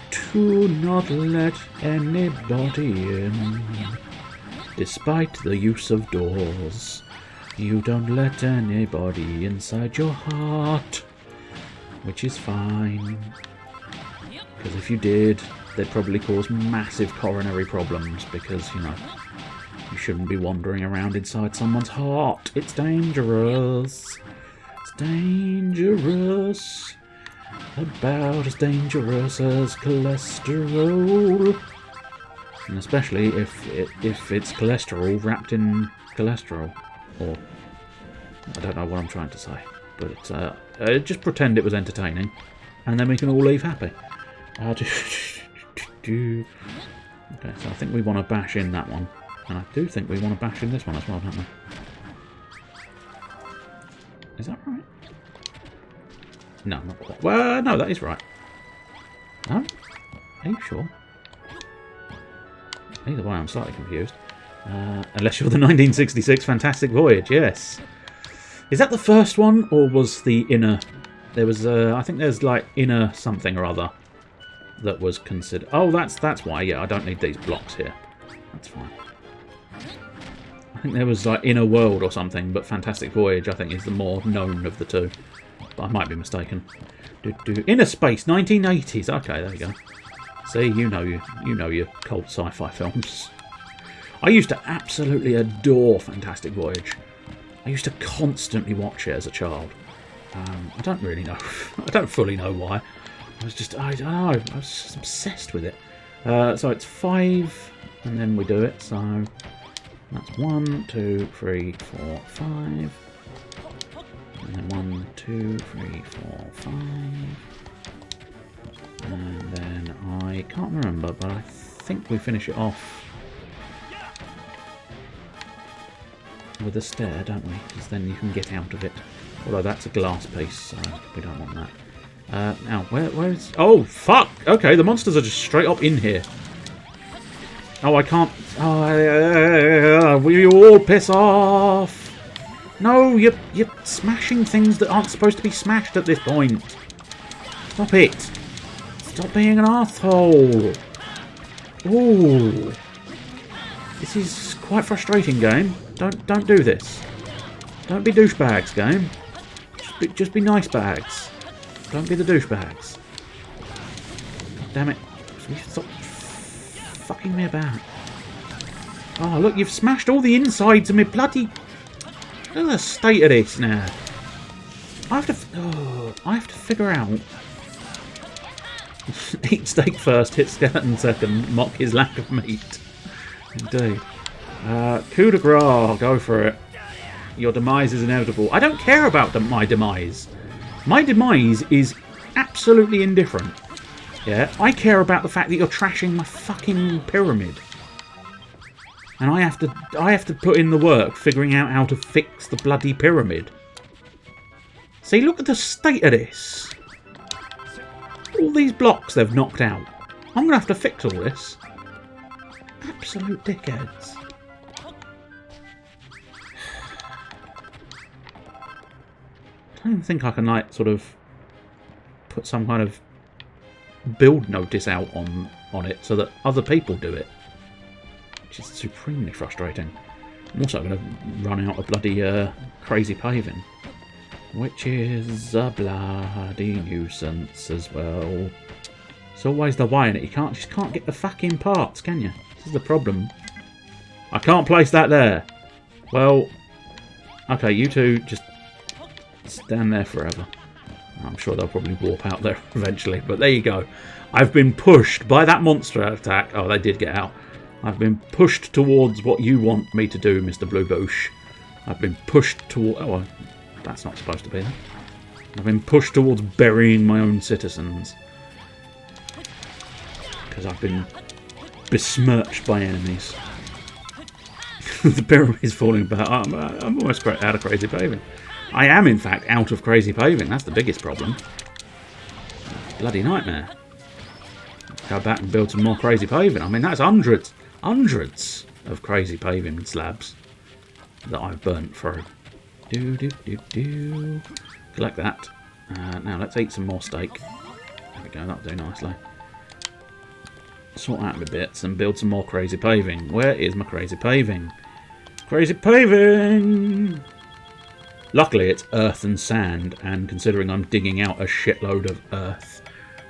to not let anybody in. Despite the use of doors, you don't let anybody inside your heart, which is fine. Because if you did, they'd probably cause massive coronary problems because, you know, you shouldn't be wandering around inside someone's heart. It's dangerous. It's dangerous. About as dangerous as cholesterol. And especially if it's cholesterol wrapped in cholesterol. Or, I don't know what I'm trying to say. But it's, just pretend it was entertaining. And then we can all leave happy. Okay, so I think we want to bash in that one. And I do think we want to bash in this one as well, don't we? Is that right? No, not quite. Well, no, that is right. No? Are you sure? Either way, I'm slightly confused. Unless you're the 1966 Fantastic Voyage, yes. Is that the first one, or was the inner... There was, I think there's, like, inner something or other that was considered... Oh, that's why, yeah, I don't need these blocks here. That's fine. I think there was, like, Inner World or something, but Fantastic Voyage, I think, is the more known of the two. But I might be mistaken. Inner Space, 1980s. Okay, there you go. See, you know your cult sci-fi films. I used to absolutely adore Fantastic Voyage. I used to constantly watch it as a child. I don't really know. I don't fully know why. I don't know. I was just obsessed with it. So it's 5, and then we do it. So that's 1, 2, 3, 4, 5. And then 1, 2, 3, 4, 5. And then I can't remember, but I think we finish it off with a stair, don't we? Because then you can get out of it. Although that's a glass piece, so we don't want that. Now, where's... Oh, fuck! Okay, the monsters are just straight up in here. Oh, I can't... Oh, will you all piss off? No, you're smashing things that aren't supposed to be smashed at this point. Stop it. Stop being an arsehole. Ooh. This is quite frustrating, game. Don't do this. Don't be douchebags, game. Just be nice bags. Don't be the douchebags. Damn it. Stop fucking me about. Oh, look, you've smashed all the insides of me bloody... Look at the state of this now. I have to figure out... Eat steak first, hit skeleton second, mock his lack of meat. Indeed. Coup de grace, go for it. Your demise is inevitable. I don't care about my demise. My demise is absolutely indifferent. Yeah, I care about the fact that you're trashing my fucking pyramid. And I have to put in the work figuring out how to fix the bloody pyramid. See, look at the state of this. All these blocks they've knocked out. I'm going to have to fix all this. Absolute dickheads. I don't even think I can, like, sort of put some kind of build notice out on it so that other people do it. Which is supremely frustrating. I'm also going to run out of bloody crazy paving. Which is a bloody nuisance as well. It's always the way in it. You just can't get the fucking parts, can you? This is the problem. I can't place that there. Well, okay, you two just stand there forever. I'm sure they'll probably warp out there eventually, but there you go. I've been pushed by that monster attack. Oh, they did get out. I've been pushed towards what you want me to do, Mr. Blue Boosh. I've been pushed toward... Oh, that's not supposed to be there. I've been pushed towards burying my own citizens. Because I've been besmirched by enemies. The pyramid's falling apart. I'm almost out of crazy paving. I am, in fact, out of crazy paving. That's the biggest problem. Bloody nightmare. Go back and build some more crazy paving. I mean, that's hundreds of crazy paving slabs that I've burnt through. Collect that. Now let's eat some more steak. There we go, that'll do nicely. Sort out my bits and build some more crazy paving. Where is my crazy paving? Crazy paving! Luckily it's earth and sand, and considering I'm digging out a shitload of earth,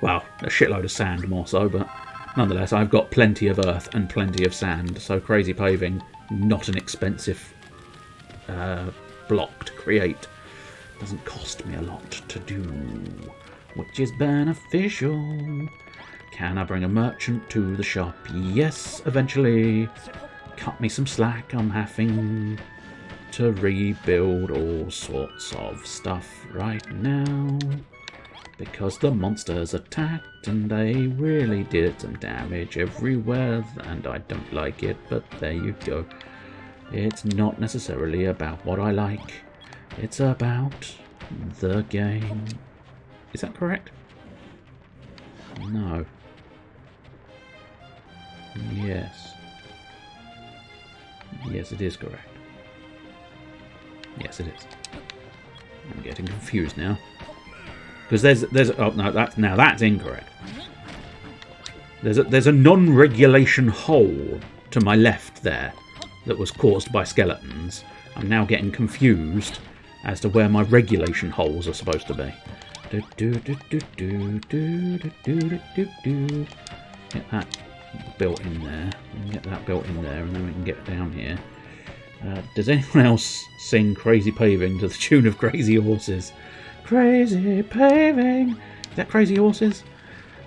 well, a shitload of sand more so, but nonetheless I've got plenty of earth and plenty of sand, so crazy paving, not an expensive block to create. Doesn't cost me a lot to do, which is beneficial. Can I bring a merchant to the shop? Yes, eventually. Cut me some slack, I'm having to rebuild all sorts of stuff right now. Because the monsters attacked and they really did some damage everywhere, and I don't like it, but there you go. It's not necessarily about what I like. It's about the game. Is that correct? No. Yes. Yes, it is correct. Yes, it is. I'm getting confused now. Because there's oh no, that's incorrect. There's a non-regulation hole to my left there that was caused by skeletons. I'm now getting confused as to where my regulation holes are supposed to be. Get that built in there. Get that built in there, and then we can get down here. Does anyone else sing Crazy Paving to the tune of Crazy Horses? Crazy Paving. Is that Crazy Horses?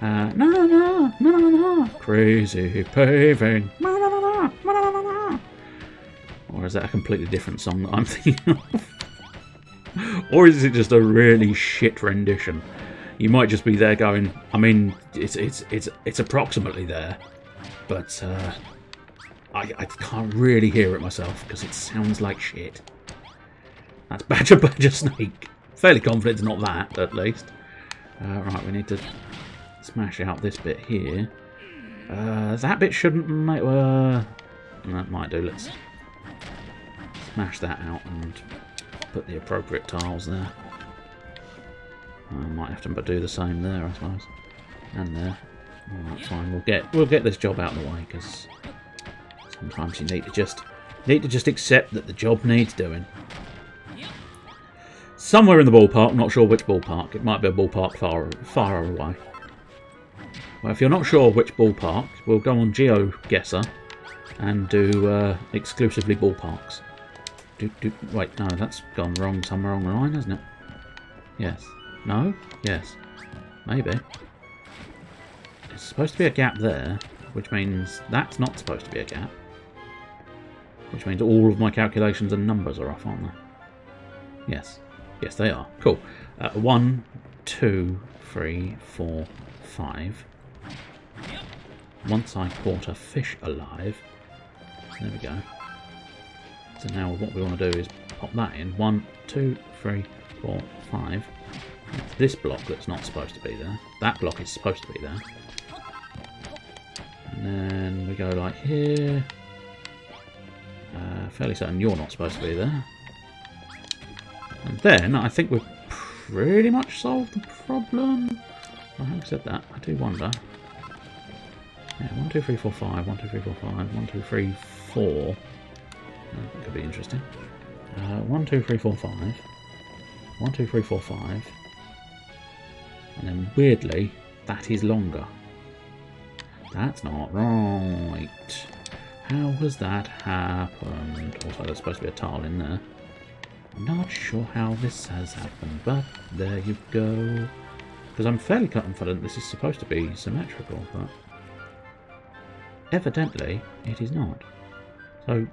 No, no, no, no, no, no. Crazy Paving. No, no, no, no, no, no, no. Or is that a completely different song that I'm thinking of? Or is it just a really shit rendition? You might just be there going, I mean, it's approximately there, but I can't really hear it myself because it sounds like shit. That's Badger Badger Snake. Fairly confident it's not that, at least. Right, we need to smash out this bit here. That bit shouldn't make... that might do. Let's smash that out and put the appropriate tiles there. I might have to do the same there, I suppose. And there. Alright, fine. We'll get this job out of the way, because sometimes you need to just accept that the job needs doing. Somewhere in the ballpark, not sure which ballpark. It might be a ballpark far away. Well, if you're not sure which ballpark, we'll go on GeoGuessr and do exclusively ballparks. Wait, no, that's gone wrong somewhere on the line, hasn't it? Yes. No? Yes. Maybe. There's supposed to be a gap there, which means that's not supposed to be a gap. Which means all of my calculations and numbers are off, aren't they? Yes. Yes, they are. Cool. 1, 2, 3, 4, 5. Once I caught a fish alive. There we go. So now what we want to do is pop that in. 1, 2, 3, 4, 5. It's this block that's not supposed to be there. That block is supposed to be there. And then we go like here. Fairly certain you're not supposed to be there. And then I think we've pretty much solved the problem. I haven't said that. I do wonder. Yeah, 1, 2, 3, 4, 5. 1, 2, 3, 4, 5. 1, 2, 3, 4. That could be interesting. 1, 2, 3, 4, 5. 1, 2, 3, 4, 5. And then weirdly, that is longer. That's not right. How has that happened? Also, there's supposed to be a tile in there. I'm not sure how this has happened, but there you go. Because I'm fairly confident this is supposed to be symmetrical, but evidently it is not. So,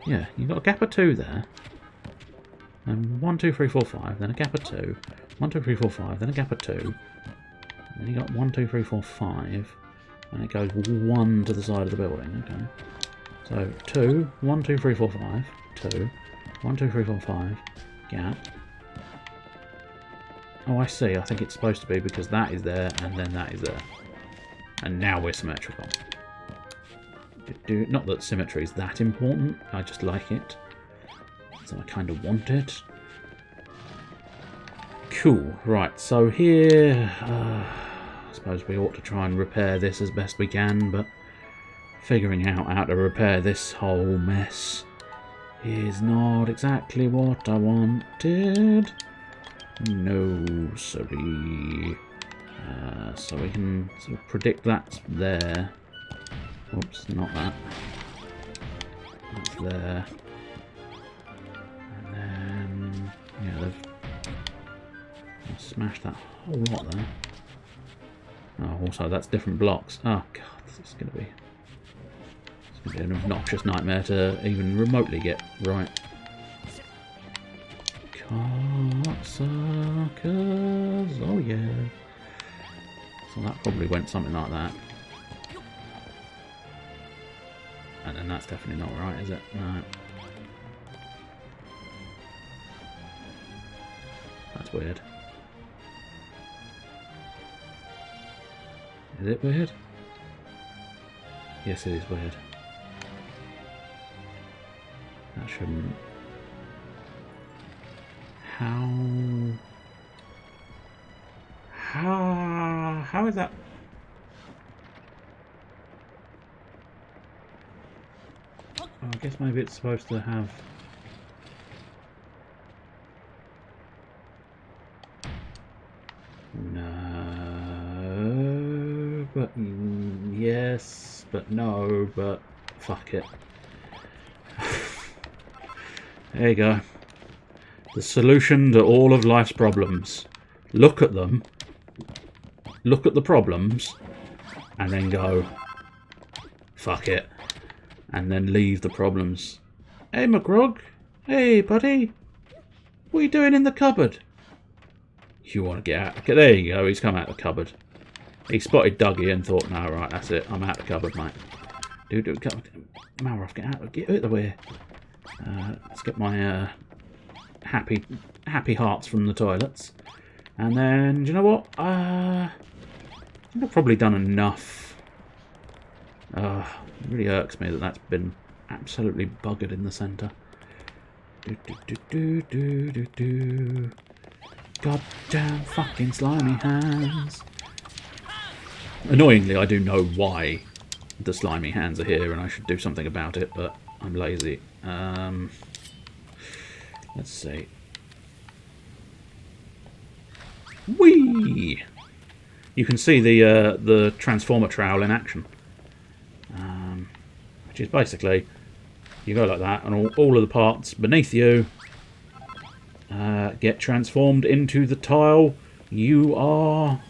yeah, you've got a gap of 2 there. And 1, 2, 3, 4, 5, then a gap of 2. 1, 2, 3, 4, 5, then a gap of 2. And then you got 1, 2, 3, 4, 5. And it goes 1 to the side of the building. Okay. So 2, 1, 2, 3, 4, 5, 2, 1, 2, 3, 4, 5, gap. Oh, I see. I think it's supposed to be because that is there and then that is there. And now we're symmetrical. Not that symmetry is that important, I just like it. So I kind of want it. Cool. Right, so here... I suppose we ought to try and repair this as best we can, but figuring out how to repair this whole mess is not exactly what I wanted. No, sorry. So we can sort of predict that's there. Oops, not that. That's there. And then, yeah, they've smashed that whole lot there. Oh, also that's different blocks. Oh god, this is going to be an obnoxious nightmare to even remotely get right. Cocksuckers, oh yeah. So that probably went something like that. And then that's definitely not right, is it? No. That's weird. Is it weird? Yes, it is weird. That shouldn't... How is that? Oh, I guess maybe it's supposed to have... No, but yes, but no, but fuck it. There you go. The solution to all of life's problems. Look at them. Look at the problems. And then go, fuck it. And then leave the problems. Hey, McGrog. Hey, buddy. What are you doing in the cupboard? You want to get out? Okay, there you go. He's come out of the cupboard. He spotted Dougie and thought, no, right, that's it. I'm out of the cupboard, mate. Dude, Malroth, get out of the way. Let's get my happy hearts from the toilets. And then, do you know what? I think I've probably done enough. It really irks me that that's been absolutely buggered in the centre. Goddamn fucking slimy hands. Annoyingly, I do know why the slimy hands are here and I should do something about it, but I'm lazy. Let's see. Whee! You can see the transformer trowel in action. Which is basically, you go like that and all of the parts beneath you get transformed into the tile you are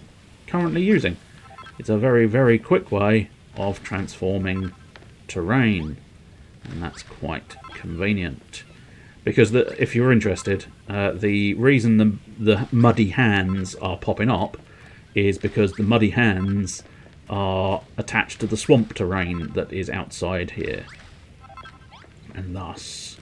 currently using. It's a very, very quick way of transforming terrain, and that's quite convenient. Because if you're interested, the reason the muddy hands are popping up is because the muddy hands are attached to the swamp terrain that is outside here. And thus,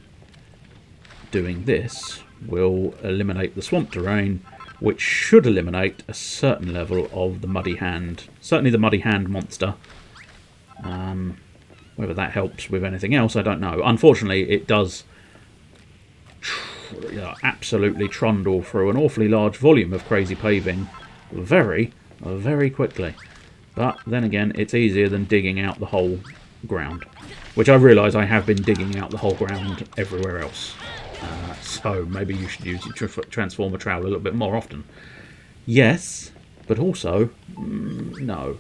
doing this will eliminate the swamp terrain, which should eliminate a certain level of the muddy hand. Certainly the muddy hand monster. Whether that helps with anything else, I don't know. Unfortunately, it does absolutely trundle through an awfully large volume of crazy paving very, very quickly. But then again, it's easier than digging out the whole ground. Which I realise I have been digging out the whole ground everywhere else. So maybe you should use your transformer trowel a little bit more often. Yes, but also, no.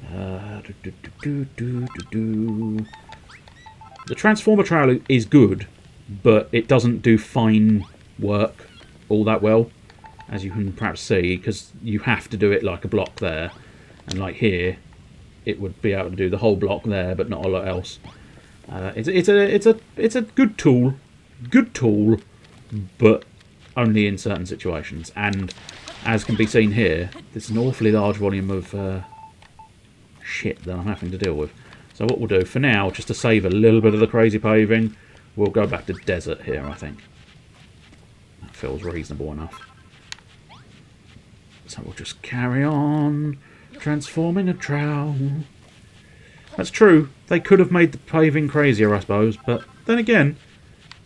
The transformer trowel is good, but it doesn't do fine work all that well, as you can perhaps see, because you have to do it like a block there, and like here, it would be able to do the whole block there, but not a lot else. It's a good tool, but only in certain situations. And as can be seen here, there's an awfully large volume of shit that I'm having to deal with. So what we'll do for now, just to save a little bit of the crazy paving, we'll go back to desert here, I think. That feels reasonable enough. So we'll just carry on transforming a trowel. That's true. They could have made the paving crazier, I suppose. But then again,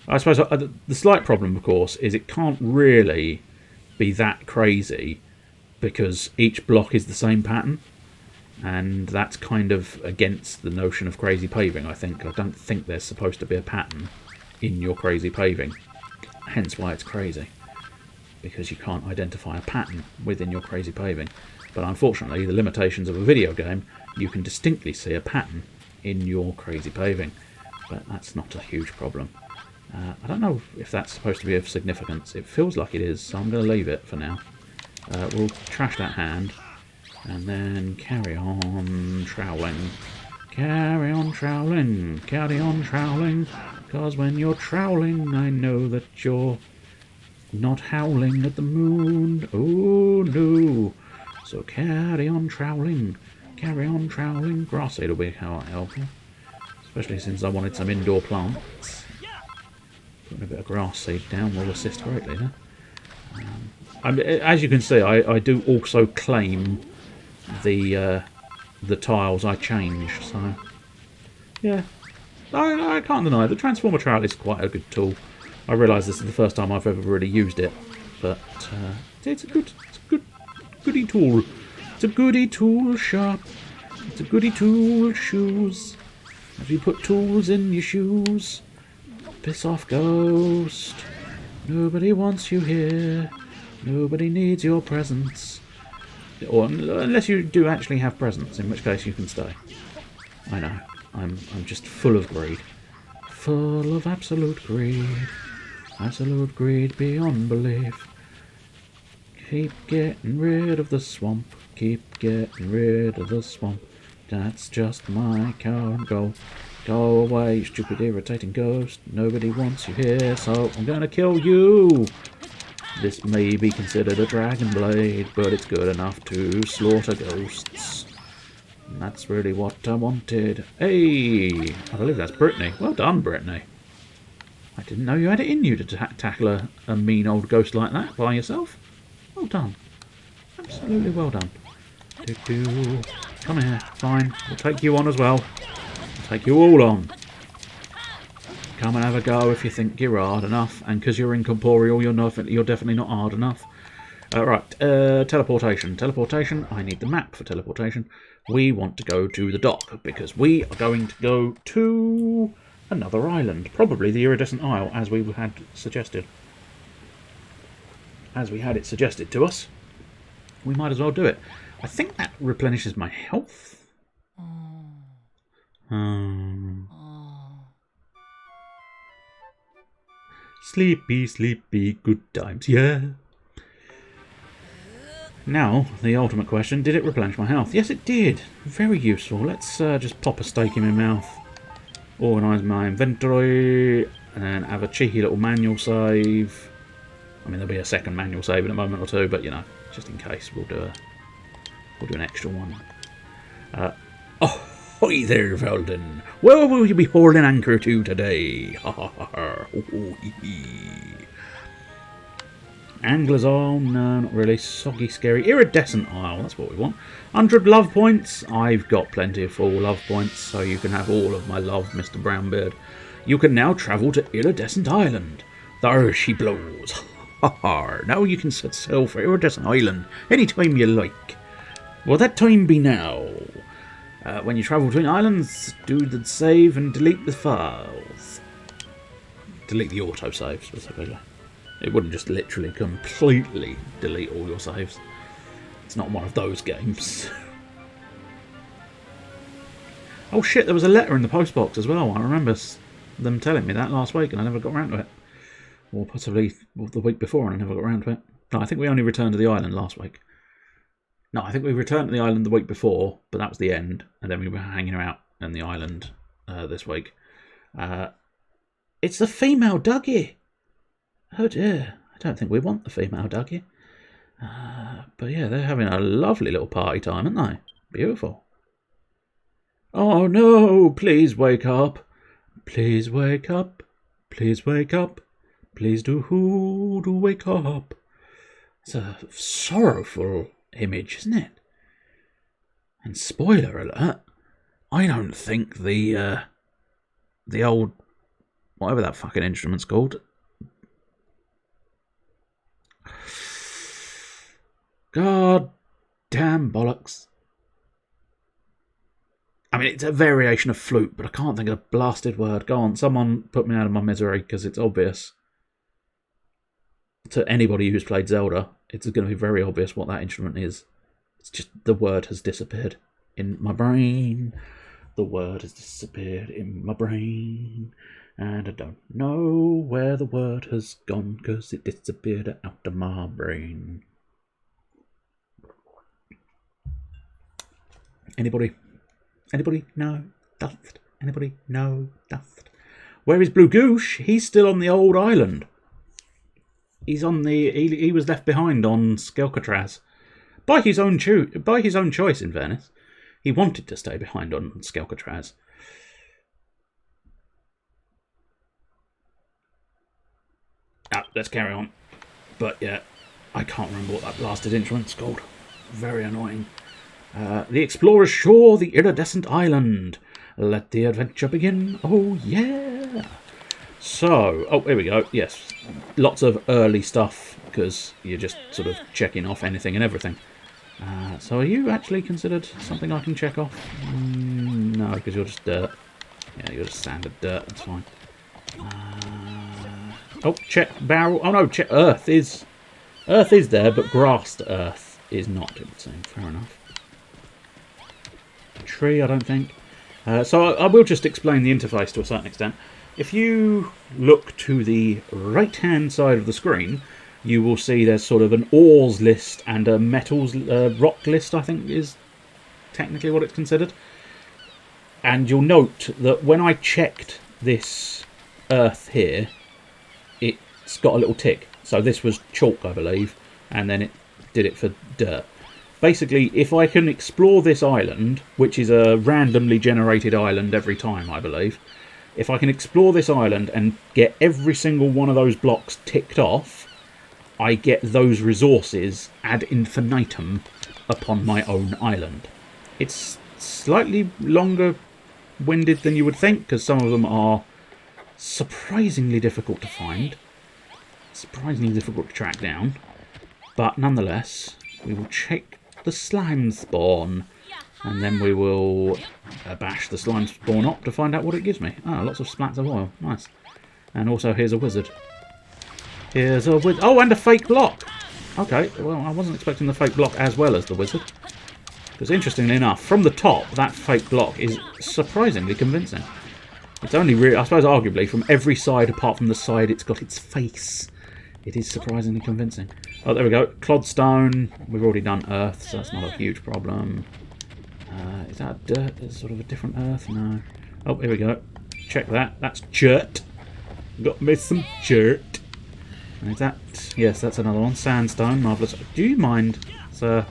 I suppose the slight problem, of course, is it can't really be that crazy because each block is the same pattern. And that's kind of against the notion of crazy paving, I think. I don't think there's supposed to be a pattern in your crazy paving. Hence why it's crazy. Because you can't identify a pattern within your crazy paving. But unfortunately, the limitations of a video game, you can distinctly see a pattern in your crazy paving. But that's not a huge problem. I don't know if that's supposed to be of significance. It feels like it is, so I'm going to leave it for now. We'll trash that hand. And then carry on troweling. Carry on troweling. Carry on troweling. Because when you're troweling, I know that you're not howling at the moon. Oh no. So carry on troweling. Carry on troweling. Grass seed will be helpful. Especially since I wanted some indoor plants. Putting a bit of grass seed down will assist greatly there. As you can see, I do also claim the tiles I changed, so yeah, I can't deny it. The transformer trowel is quite a good tool. I realise this is the first time I've ever really used it, but it's a goody tool. It's a goody tool shop. It's a goody tool shoes. If you put tools in your shoes, piss off ghost. Nobody wants you here. Nobody needs your presence. Or unless you do actually have presents, in which case you can stay. I know. I'm just full of greed. full of absolute greed. Absolute greed beyond belief. Keep getting rid of the swamp. Keep getting rid of the swamp. That's just my current goal. Go away, you stupid irritating ghost. Nobody wants you here, so I'm gonna kill you. This may be considered a dragon blade, but it's good enough to slaughter ghosts. And that's really what I wanted. Hey! I believe that's Brittany. Well done, Brittany. I didn't know you had it in you to tackle a mean old ghost like that by yourself. Well done. Absolutely well done. Come here. Fine. We'll take you on as well. We'll take you all on. Come and have a go if you think you're hard enough. And because you're incorporeal, you're definitely not hard enough. Right. Teleportation. Teleportation. I need the map for teleportation. We want to go to the dock because we are going to go to another island. Probably the Iridescent Isle, as we had suggested. As we had it suggested to us. We might as well do it. I think that replenishes my health. Sleepy, sleepy, good times, yeah. Now, the ultimate question, did it replenish my health? Yes, it did. Very useful. Let's just pop a steak in my mouth. Organise my inventory. And then have a cheeky little manual save. I mean, there'll be a second manual save in a moment or two, but, you know, just in case, we'll do an extra one. Ahoy there, Velden. Where will you be hauling anchor to today? Ha ha ha ha. Anglers Isle, no, not really. Soggy, scary. Iridescent Isle, that's what we want. 100 love points. I've got plenty of full love points, so you can have all of my love, Mr. Brownbeard. You can now travel to Iridescent Island. There she blows. Ha ha. Now you can set sail for Iridescent Island anytime you like. Will that time be now? When you travel between islands, do the save and delete the files. Delete the autosave, specifically. It wouldn't just literally completely delete all your saves. It's not one of those games. Oh shit, there was a letter in the postbox as well. I remember them telling me that last week and I never got around to it. Or possibly the week before and I never got around to it. No, I think we only returned to the island last week. No, I think we returned to the island the week before, but that was the end. And then we were hanging out on the island this week. It's the female Dougie. Oh dear, I don't think we want the female Dougie. But yeah, they're having a lovely little party time, aren't they? Beautiful. Oh no, please wake up. Please wake up. Please wake up. Please do wake up. It's a sorrowful image, isn't it? And spoiler alert, I don't think the old, whatever that fucking instrument's called, God damn bollocks. I mean, it's a variation of flute, but I can't think of a blasted word. Go on, someone put me out of my misery, because it's obvious. To anybody who's played Zelda, it's going to be very obvious what that instrument is. It's just the word has disappeared in my brain. The word has disappeared in my brain. And I don't know where the word has gone, because it disappeared out of my brain. Anybody? Anybody? No. Dust. Anybody? No. Dust. Where is Blue Goosh? He's still on the old island. He's on the. He was left behind on Skelkatraz. By his own choice, in fairness. He wanted to stay behind on Skelkatraz. Let's carry on. But yeah, I can't remember what that blasted instrument's called. Very annoying. The explorer's shore, the iridescent island. Let the adventure begin. Oh, yeah. So, oh, here we go. Yes, lots of early stuff, because you're just sort of checking off anything and everything. So are you actually considered something I can check off? No, because you're just dirt. Yeah, you're just standard dirt. That's fine. Oh, check barrel. Oh, no, check earth is there, but grassed earth is not, it would seem. Fair enough. Tree, I don't think. So I will just explain the interface to a certain extent. If you look to the right-hand side of the screen, you will see there's sort of an ores list and a metals rock list, I think is technically what it's considered. And you'll note that when I checked this earth here, it's got a little tick. So this was chalk, I believe, and then it did it for dirt. Basically, if I can explore this island, which is a randomly generated island every time, I believe, if I can explore this island and get every single one of those blocks ticked off, I get those resources ad infinitum upon my own island. It's slightly longer-winded than you would think, because some of them are surprisingly difficult to find, surprisingly difficult to track down, but nonetheless, we will check the slime spawn, and then we will bash the slime spawn up to find out what it gives me. Ah, lots of splats of oil. Nice. And also, here's a wizard. Here's a wizard. Oh, and a fake block! Okay, well, I wasn't expecting the fake block as well as the wizard. Because interestingly enough, from the top, that fake block is surprisingly convincing. It's only really, I suppose, arguably, from every side apart from the side it's got its face. It is surprisingly convincing. Oh, there we go. Clodstone. We've already done earth, so that's not a huge problem. Is that dirt? It's sort of a different earth? No. Oh, here we go. Check that. That's dirt. Got me some dirt. And is that... Yes, that's another one. Sandstone. Marvellous. Do you mind, sir?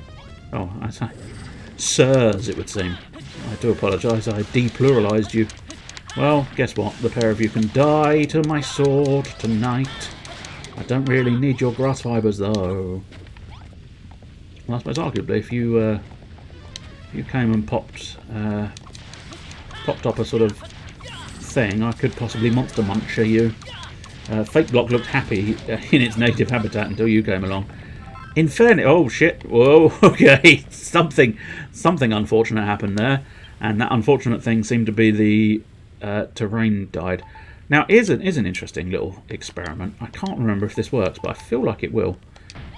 Oh, I say... Sirs, it would seem. I do apologise. I depluralised you. Well, guess what? The pair of you can die to my sword tonight. I don't really need your grass fibres, though. Well, I suppose arguably, if you came and popped up a sort of thing, I could possibly monster muncher you. Fake block looked happy in its native habitat until you came along. In fairness, oh shit! Whoa, okay, something unfortunate happened there, and that unfortunate thing seemed to be the terrain died. Now, here's an interesting little experiment. I can't remember if this works, but I feel like it will.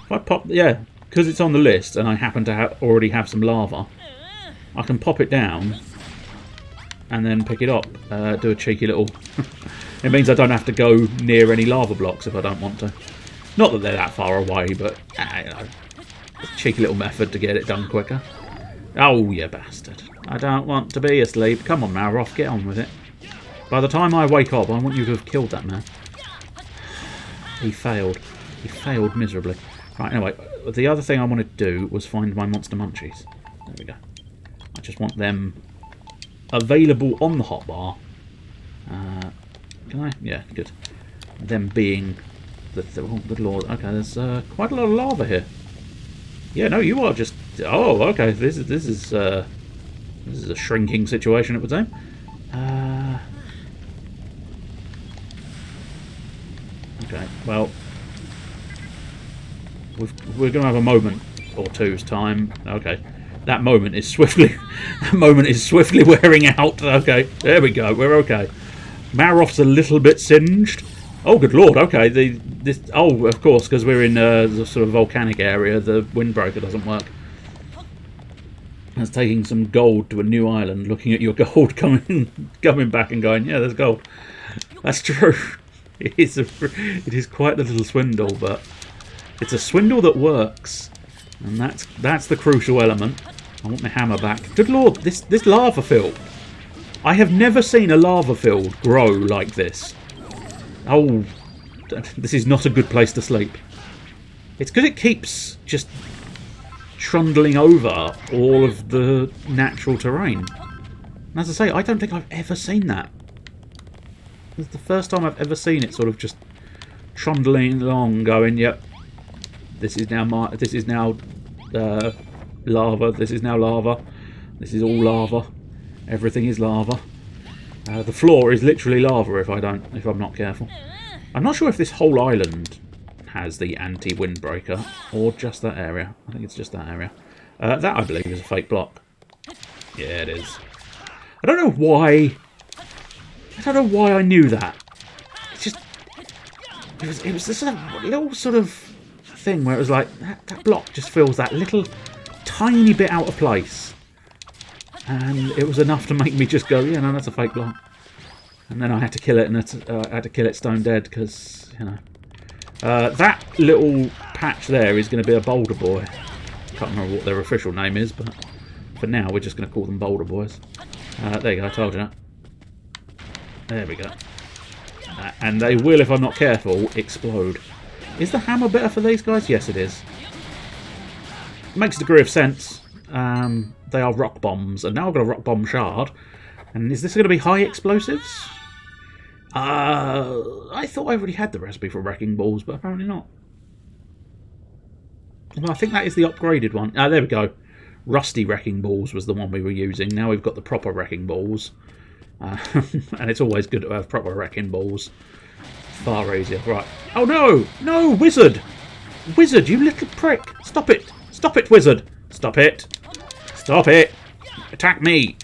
If I pop, yeah, because it's on the list, and I happen to already have some lava, I can pop it down and then pick it up. Do a cheeky little. It means I don't have to go near any lava blocks if I don't want to. Not that they're that far away, but you know, a cheeky little method to get it done quicker. Oh, you bastard! I don't want to be asleep. Come on, now, Roth, get on with it. By the time I wake up, I want you to have killed that man. He failed. He failed miserably. Right, anyway, the other thing I wanted to do was find my monster munchies. There we go. I just want them available on the hotbar. Can I? Yeah, good. Them being oh, good lord. Okay, there's quite a lot of lava here. Yeah, no, you are just. Oh, okay. This is a shrinking situation, it would seem. Okay, well, we're going to have a moment or two's time. Okay, that moment is swiftly wearing out. Okay, there we go. We're okay. Maroff's a little bit singed. Oh, good lord. Okay, oh, of course, because we're in the sort of volcanic area, the windbreaker doesn't work. That's taking some gold to a new island, looking at your gold coming back and going, yeah, there's gold. That's true. It is quite the little swindle, but it's a swindle that works, and that's the crucial element. I want my hammer back. Good lord, this lava field. I have never seen a lava field grow like this. Oh, this is not a good place to sleep. It's because it keeps just trundling over all of the natural terrain. And as I say, I don't think I've ever seen that. It's the first time I've ever seen it sort of just trundling along, going, yep, this is now lava, this is now lava, this is all lava, everything is lava. The floor is literally lava if I'm not careful. I'm not sure if this whole island has the anti-windbreaker or just that area. I think it's just that area. That I believe is a fake block. Yeah, it is. I don't know why I knew that. It's just it was this little sort of thing where it was like that block just feels that little tiny bit out of place, and it was enough to make me just go, yeah, no, that's a fake block. And then I had to kill it, and I had to kill it stone dead because, you know. That little patch there is going to be a boulder boy. Can't remember what their official name is, but for now we're just going to call them boulder boys. There you go, I told you that. There we go. And they will, if I'm not careful, explode. Is the hammer better for these guys? Yes, it is. Makes a degree of sense. They are rock bombs, and now I've got a rock bomb shard. And is this going to be high explosives? I thought I already had the recipe for wrecking balls, but apparently not. Well, I think that is the upgraded one. Ah, there we go. Rusty wrecking balls was the one we were using. Now we've got the proper wrecking balls. And it's always good to have proper wrecking balls. Far easier. Right. Oh no! No, wizard! Wizard, you little prick! Stop it! Stop it, wizard! Stop it! Stop it! Attack me!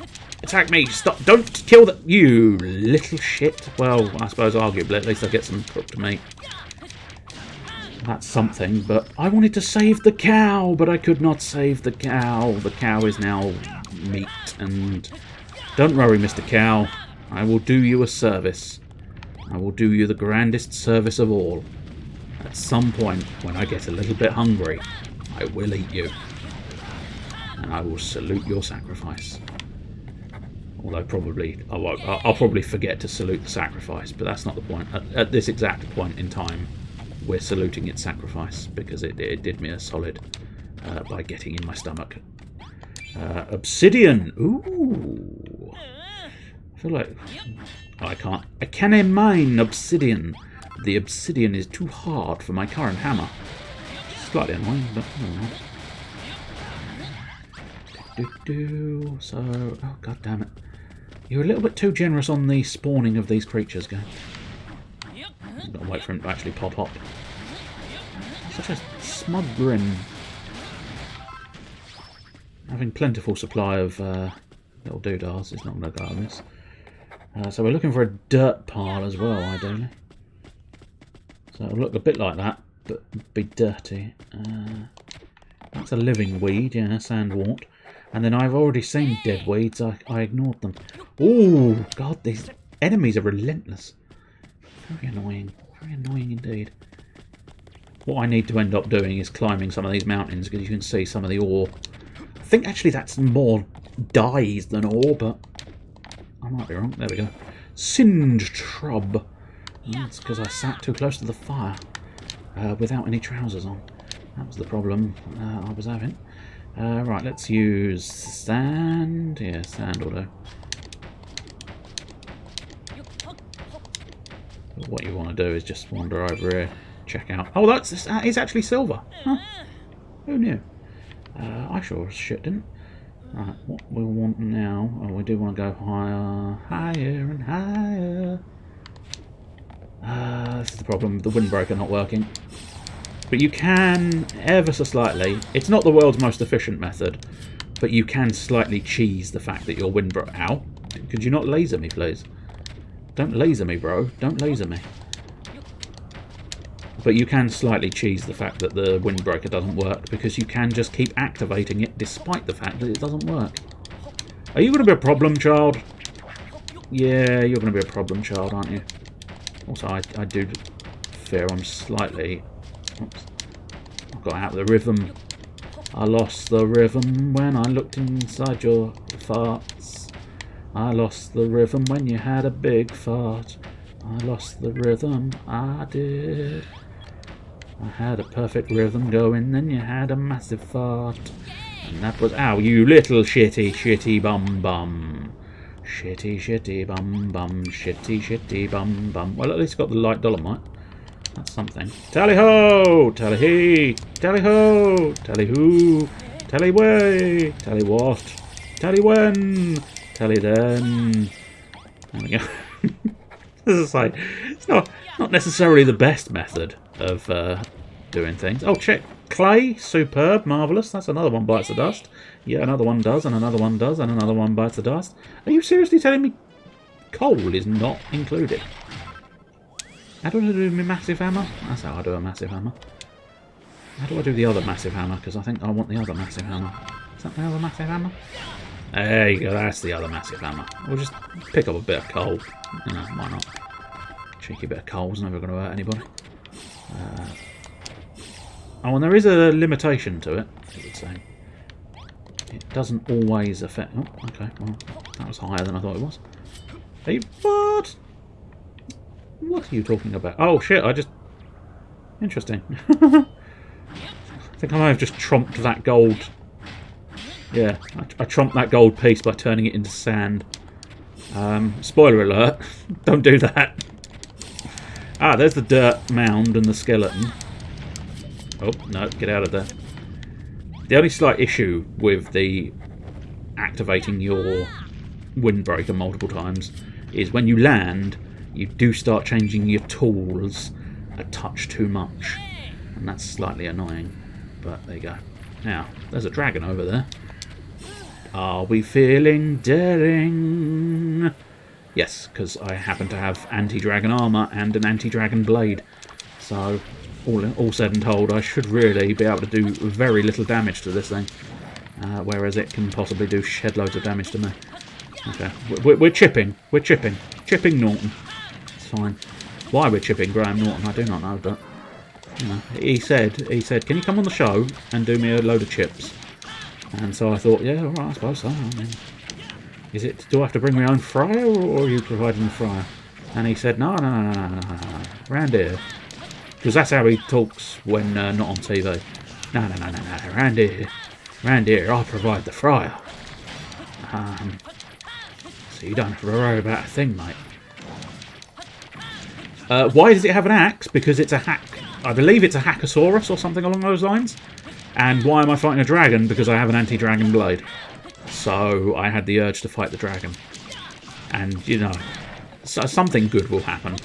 Attack me! Stop! Don't kill the... You little shit. Well, I suppose arguably at least I get some cooked meat. That's something, but I wanted to save the cow, but I could not save the cow. The cow is now meat, and... Don't worry, Mr. Cow. I will do you a service. I will do you the grandest service of all. At some point, when I get a little bit hungry, I will eat you. And I will salute your sacrifice. Although probably I'll probably forget to salute the sacrifice, but that's not the point. At this exact point in time, we're saluting its sacrifice because it did me a solid by getting in my stomach. Obsidian. Ooh. I feel like I can't. I can mine obsidian. The obsidian is too hard for my current hammer. Slightly annoying, but so, oh god damn it. You're a little bit too generous on the spawning of these creatures, game. I've got to wait for him to actually pop up. Such a smug grin. Having plentiful supply of little doodahs is not going to go on this. So we're looking for a dirt pile as well, ideally. So it'll look a bit like that, but be dirty. That's a living weed, yeah, sandwort. And then I've already seen dead weeds, I ignored them. Oh, God, these enemies are relentless. Very annoying indeed. What I need to end up doing is climbing some of these mountains, because you can see some of the ore. I think actually that's more dyes than ore, but I might be wrong. There we go. Singed shrub. That's because I sat too close to the fire without any trousers on. That was the problem I was having. Right, let's use sand. Yeah, sand will do. But what you want to do is just wander over here, check out. Oh, that is actually silver. Huh? Who knew? I sure as shit didn't. Right, what we want now... Oh, we do want to go higher, higher and higher. This is the problem, the windbreaker not working. But you can, ever so slightly, it's not the world's most efficient method, but you can slightly cheese the fact that your windbreaker... Ow! Could you not laser me, please? Don't laser me, bro. Don't laser me. But you can slightly cheese the fact that the windbreaker doesn't work, because you can just keep activating it despite the fact that it doesn't work. Are you going to be a problem child? Yeah, you're going to be a problem child, aren't you? Also, I do fear I'm slightly... Oops. I got out of the rhythm. I lost the rhythm when I looked inside your farts. I lost the rhythm when you had a big fart. I lost the rhythm, I did. I had a perfect rhythm going, then you had a massive fart. And that was... Ow, you little shitty bum bum. Shitty bum bum. Shitty bum bum. Well, at least got the light dolomite. That's something. Tally-ho! Tally-hee! Tally-ho! Tally-hoo! Tally-way! Tally-what? Tally-when! Tally-then! There we go. As I say, it's not necessarily the best method of doing things. Oh, check. Clay. Superb. Marvellous. That's another one bites the dust. Yeah, another one does, and another one does, and another one bites the dust. Are you seriously telling me coal is not included? How do I do my massive hammer? That's how I do a massive hammer. How do I do the other massive hammer? Because I think I want the other massive hammer. Is that the other massive hammer? There you go, that's the other massive hammer. We'll just pick up a bit of coal. Why not? Cheeky bit of coal's never going to hurt anybody. Oh, and there is a limitation to it, I would say. It doesn't always affect... Oh, okay, well, that was higher than I thought it was. Hey, what? What are you talking about? Oh, shit, I just... Interesting. I think I might have just trumped that gold... Yeah, I trumped that gold piece by turning it into sand. Spoiler alert, don't do that. Ah, there's the dirt mound and the skeleton. Oh, no, get out of there. The only slight issue with the activating your windbreaker multiple times is when you land, you do start changing your tools a touch too much. And that's slightly annoying, but there you go. Now, there's a dragon over there. Are we feeling daring? Yes, because I happen to have anti-dragon armour and an anti-dragon blade. So, all said and told, I should really be able to do very little damage to this thing. Whereas it can possibly do shed loads of damage to me. Okay, we're chipping. We're chipping. Chipping Norton. It's fine. Why we're chipping Graham Norton, I do not know, but... You know, he said, can you come on the show and do me a load of chips? And so I thought, yeah, alright, I suppose so. I mean, do I have to bring my own fryer, or are you providing the fryer? And he said, no, round here. Because that's how he talks when not on TV. No, round here, I provide the fryer. So you don't have to worry about a thing, mate. Why does it have an axe? Because it's a hack. I believe it's a Hackosaurus or something along those lines. And why am I fighting a dragon? Because I have an anti-dragon blade. So I had the urge to fight the dragon. And, you know, something good will happen.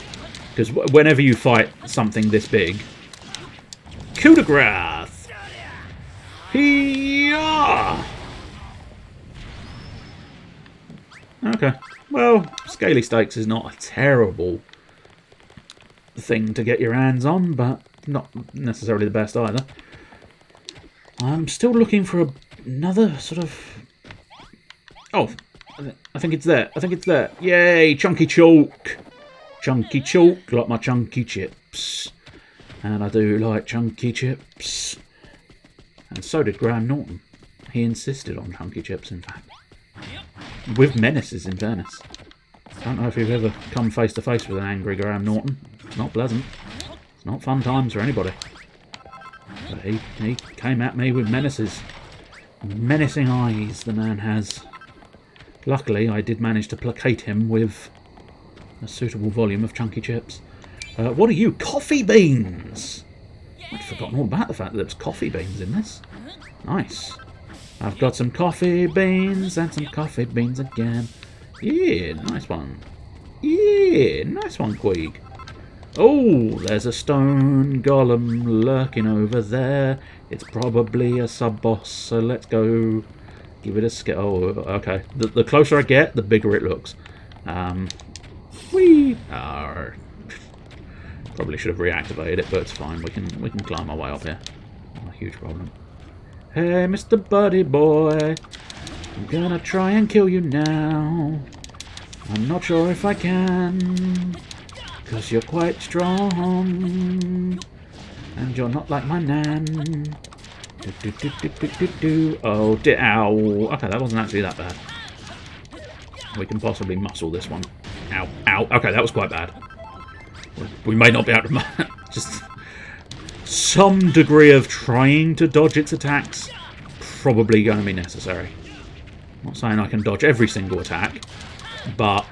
Because whenever you fight something this big... Coup de grace! Hee-yah! Okay. Well, Scaly Stakes is not a terrible thing to get your hands on, but not necessarily the best either. I'm still looking for another sort of... Oh, I think it's there. I think it's there. Yay, chunky chalk. Chunky chalk, like my chunky chips. And I do like chunky chips. And so did Graham Norton. He insisted on chunky chips, in fact. With menaces, in fairness. I don't know if you've ever come face to face with an angry Graham Norton. It's not pleasant. It's not fun times for anybody. But he came at me with menaces. Menacing eyes the man has. Luckily, I did manage to placate him with a suitable volume of chunky chips. What are you? Coffee beans! I'd forgotten all about the fact that there was coffee beans in this. Nice. I've got some coffee beans and some coffee beans again. Yeah, nice one. Yeah, nice one, Queeg. Oh, there's a stone golem lurking over there. It's probably a sub-boss, so let's go give it a skip. Oh, okay. The closer I get, the bigger it looks. Whee! Probably should have reactivated it, but it's fine. We can climb our way up here. Not a huge problem. Hey, Mr. Buddy Boy. I'm gonna try and kill you now. I'm not sure if I can. 'Cause you're quite strong, and you're not like my nan. Oh, ow. Okay, that wasn't actually that bad. We can possibly muscle this one. Ow, ow. Okay, that was quite bad. We may not be able to... Just some degree of trying to dodge its attacks. Probably going to be necessary. I'm not saying I can dodge every single attack, but...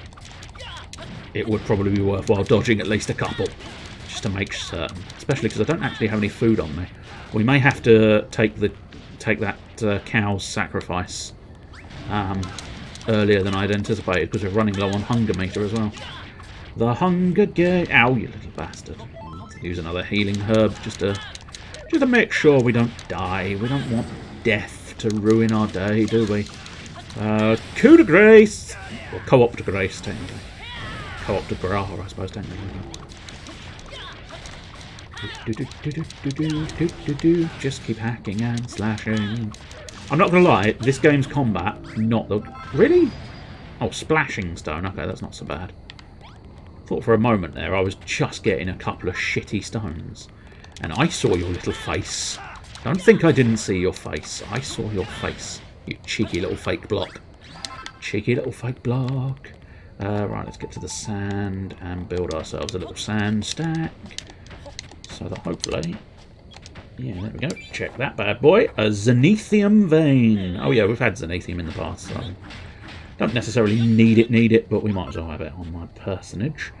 it would probably be worthwhile dodging at least a couple, just to make certain. Especially because I don't actually have any food on me. We may have to take that cow's sacrifice earlier than I'd anticipated, because we're running low on hunger meter as well. The hunger game. Ow, you little bastard! Let's use another healing herb just to make sure we don't die. We don't want death to ruin our day, do we? Coup de grace, or co-op de grace, technically. Co-op de grace, I suppose, technically. Just keep hacking and slashing. I'm not going to lie, this game's combat, not the... Really? Oh, splashing stone. Okay, that's not so bad. Thought for a moment there I was just getting a couple of shitty stones. And I saw your little face. Don't think I didn't see your face. I saw your face, you cheeky little fake block. Cheeky little fake block. Right, let's get to the sand and build ourselves a little sand stack. So that hopefully... Yeah, there we go. Check that bad boy. A zenithium vein. Oh yeah, we've had zenithium in the past, so... Don't necessarily need it, but we might as well have it on my personage.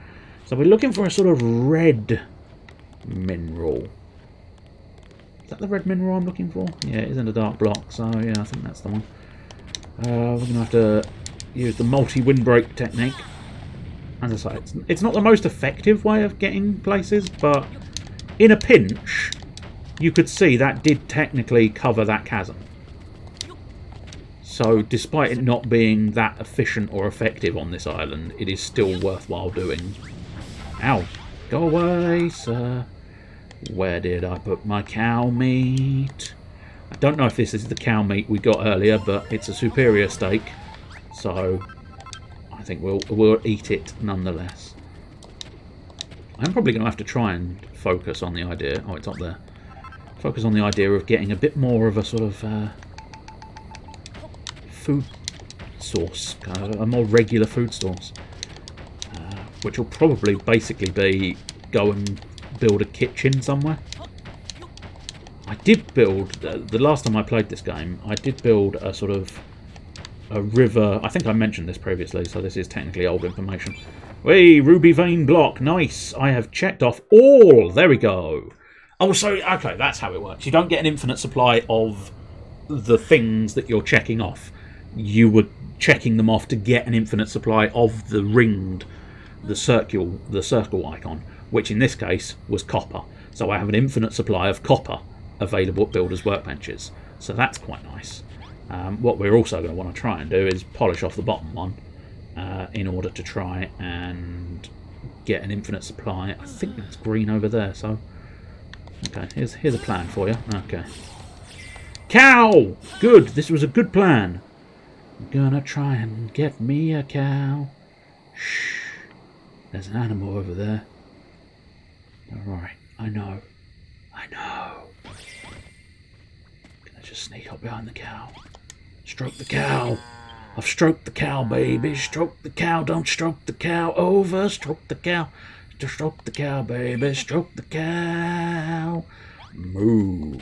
So we're looking for a sort of red mineral. Is that the red mineral I'm looking for? Yeah, it is in a dark block, so yeah, I think that's the one. We're going to have to use the multi-windbreak technique. As I say, it's not the most effective way of getting places, but in a pinch, you could see that did technically cover that chasm. So despite it not being that efficient or effective on this island, it is still worthwhile doing. Ow! Go away, sir. Where did I put my cow meat? I don't know if this is the cow meat we got earlier, but it's a superior steak. So I think we'll eat it nonetheless. I'm probably going to have to try and focus on the idea... Oh, it's up there. Focus on the idea of getting a bit more of a sort of... food source, a more regular food source, which will probably basically be go and build a kitchen somewhere. I did build, the last time I played this game, I did build a sort of a river. I think I mentioned this previously, so this is technically old information. Hey, ruby vein block, nice. I have checked off all. There we go. Oh, so okay, that's how it works. You don't get an infinite supply of the things that you're checking off. You were checking them off to get an infinite supply of the ringed, the circle icon, which in this case was copper. So I have an infinite supply of copper available at builders' workbenches. So that's quite nice. What we're also going to want to try and do is polish off the bottom one in order to try and get an infinite supply. I think that's green over there. So okay, here's a plan for you. Okay, cow. Good. This was a good plan. I'm gonna try and get me a cow. Shh. There's an animal over there. Alright, I know. Gonna just sneak up behind the cow. Stroke the cow. I've stroked the cow, baby. Stroke the cow. Don't stroke the cow. Over. Stroke the cow. Stroke the cow, baby. Stroke the cow. Moo.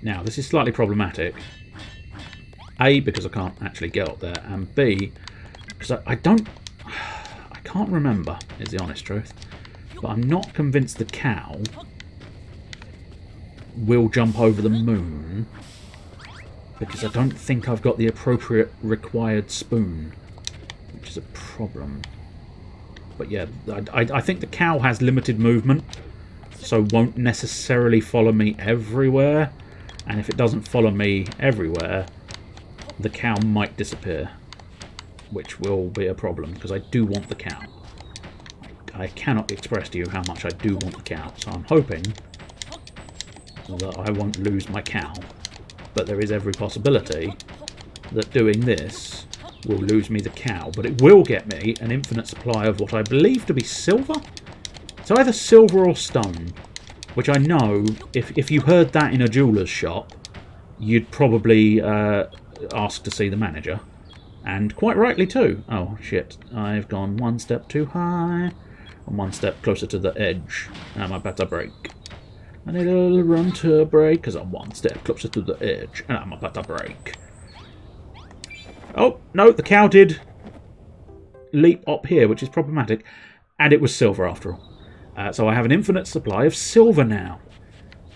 Now, this is slightly problematic. A, because I can't actually get up there, and B, because I can't remember, is the honest truth, but I'm not convinced the cow will jump over the moon, because I don't think I've got the appropriate required spoon, which is a problem. But yeah, I think the cow has limited movement, so won't necessarily follow me everywhere, and if it doesn't follow me everywhere, the cow might disappear, which will be a problem, because I do want the cow. I cannot express to you how much I do want the cow, so I'm hoping that I won't lose my cow. But there is every possibility that doing this will lose me the cow, but it will get me an infinite supply of what I believe to be silver? It's either silver or stone, which I know, if you heard that in a jeweller's shop, you'd probably... ask to see the manager, and quite rightly too. Oh shit, I've gone one step too high and one step closer to the edge. I'm about to break. I need a little run to break because I'm one step closer to the edge and I'm about to break. Oh no, the cow did leap up here, which is problematic, and it was silver after all. So I have an infinite supply of silver now.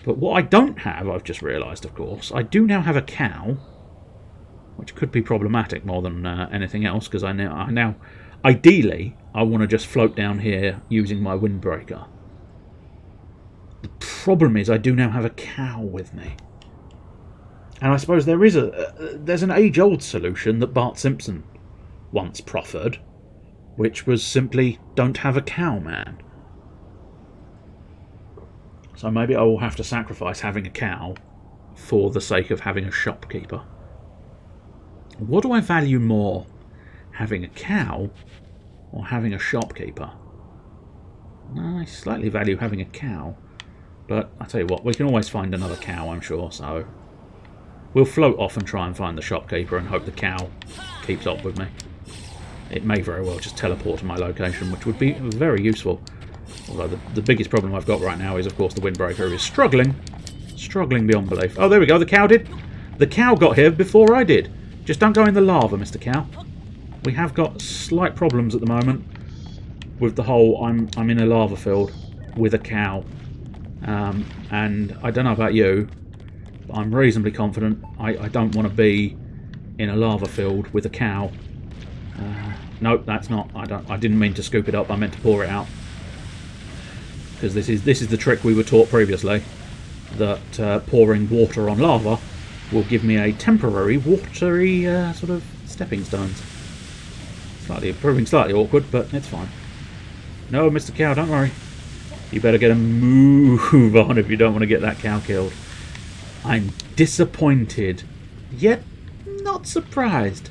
But what I don't have, I've just realised, of course, I do now have a cow, which could be problematic more than anything else, because I now, ideally, I want to just float down here using my windbreaker. The problem is I do now have a cow with me. And I suppose there's an age-old solution that Bart Simpson once proffered, which was simply don't have a cow, man. So maybe I will have to sacrifice having a cow for the sake of having a shopkeeper. What do I value more? Having a cow or having a shopkeeper? I slightly value having a cow, but I tell you what, we can always find another cow, I'm sure, so we'll float off and try and find the shopkeeper and hope the cow keeps up with me. It may very well just teleport to my location, which would be very useful. Although the biggest problem I've got right now is, of course, the windbreaker is struggling beyond belief. Oh, there we go, the cow did. The cow got here before I did. Just don't go in the lava, Mr. Cow. We have got slight problems at the moment with the whole I'm in a lava field with a cow. And I don't know about you, but I'm reasonably confident I don't want to be in a lava field with a cow. Nope, that's not. I didn't mean to scoop it up. I meant to pour it out. Because this is the trick we were taught previously, that pouring water on lava will give me a temporary watery sort of stepping stones. Proving slightly awkward, but it's fine. No, Mr. Cow, don't worry. You better get a move on if you don't want to get that cow killed. I'm disappointed, yet not surprised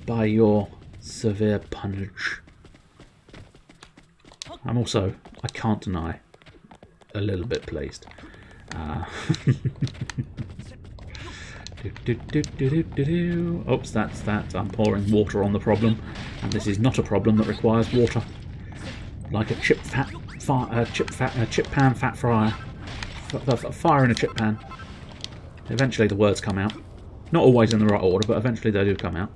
by your severe punch. I'm also, I can't deny, a little bit pleased. Oops, that's that. I'm pouring water on the problem, and this is not a problem that requires water. Like a chip pan fat fryer. Fire in a chip pan. Eventually the words come out. Not always in the right order, but eventually they do come out.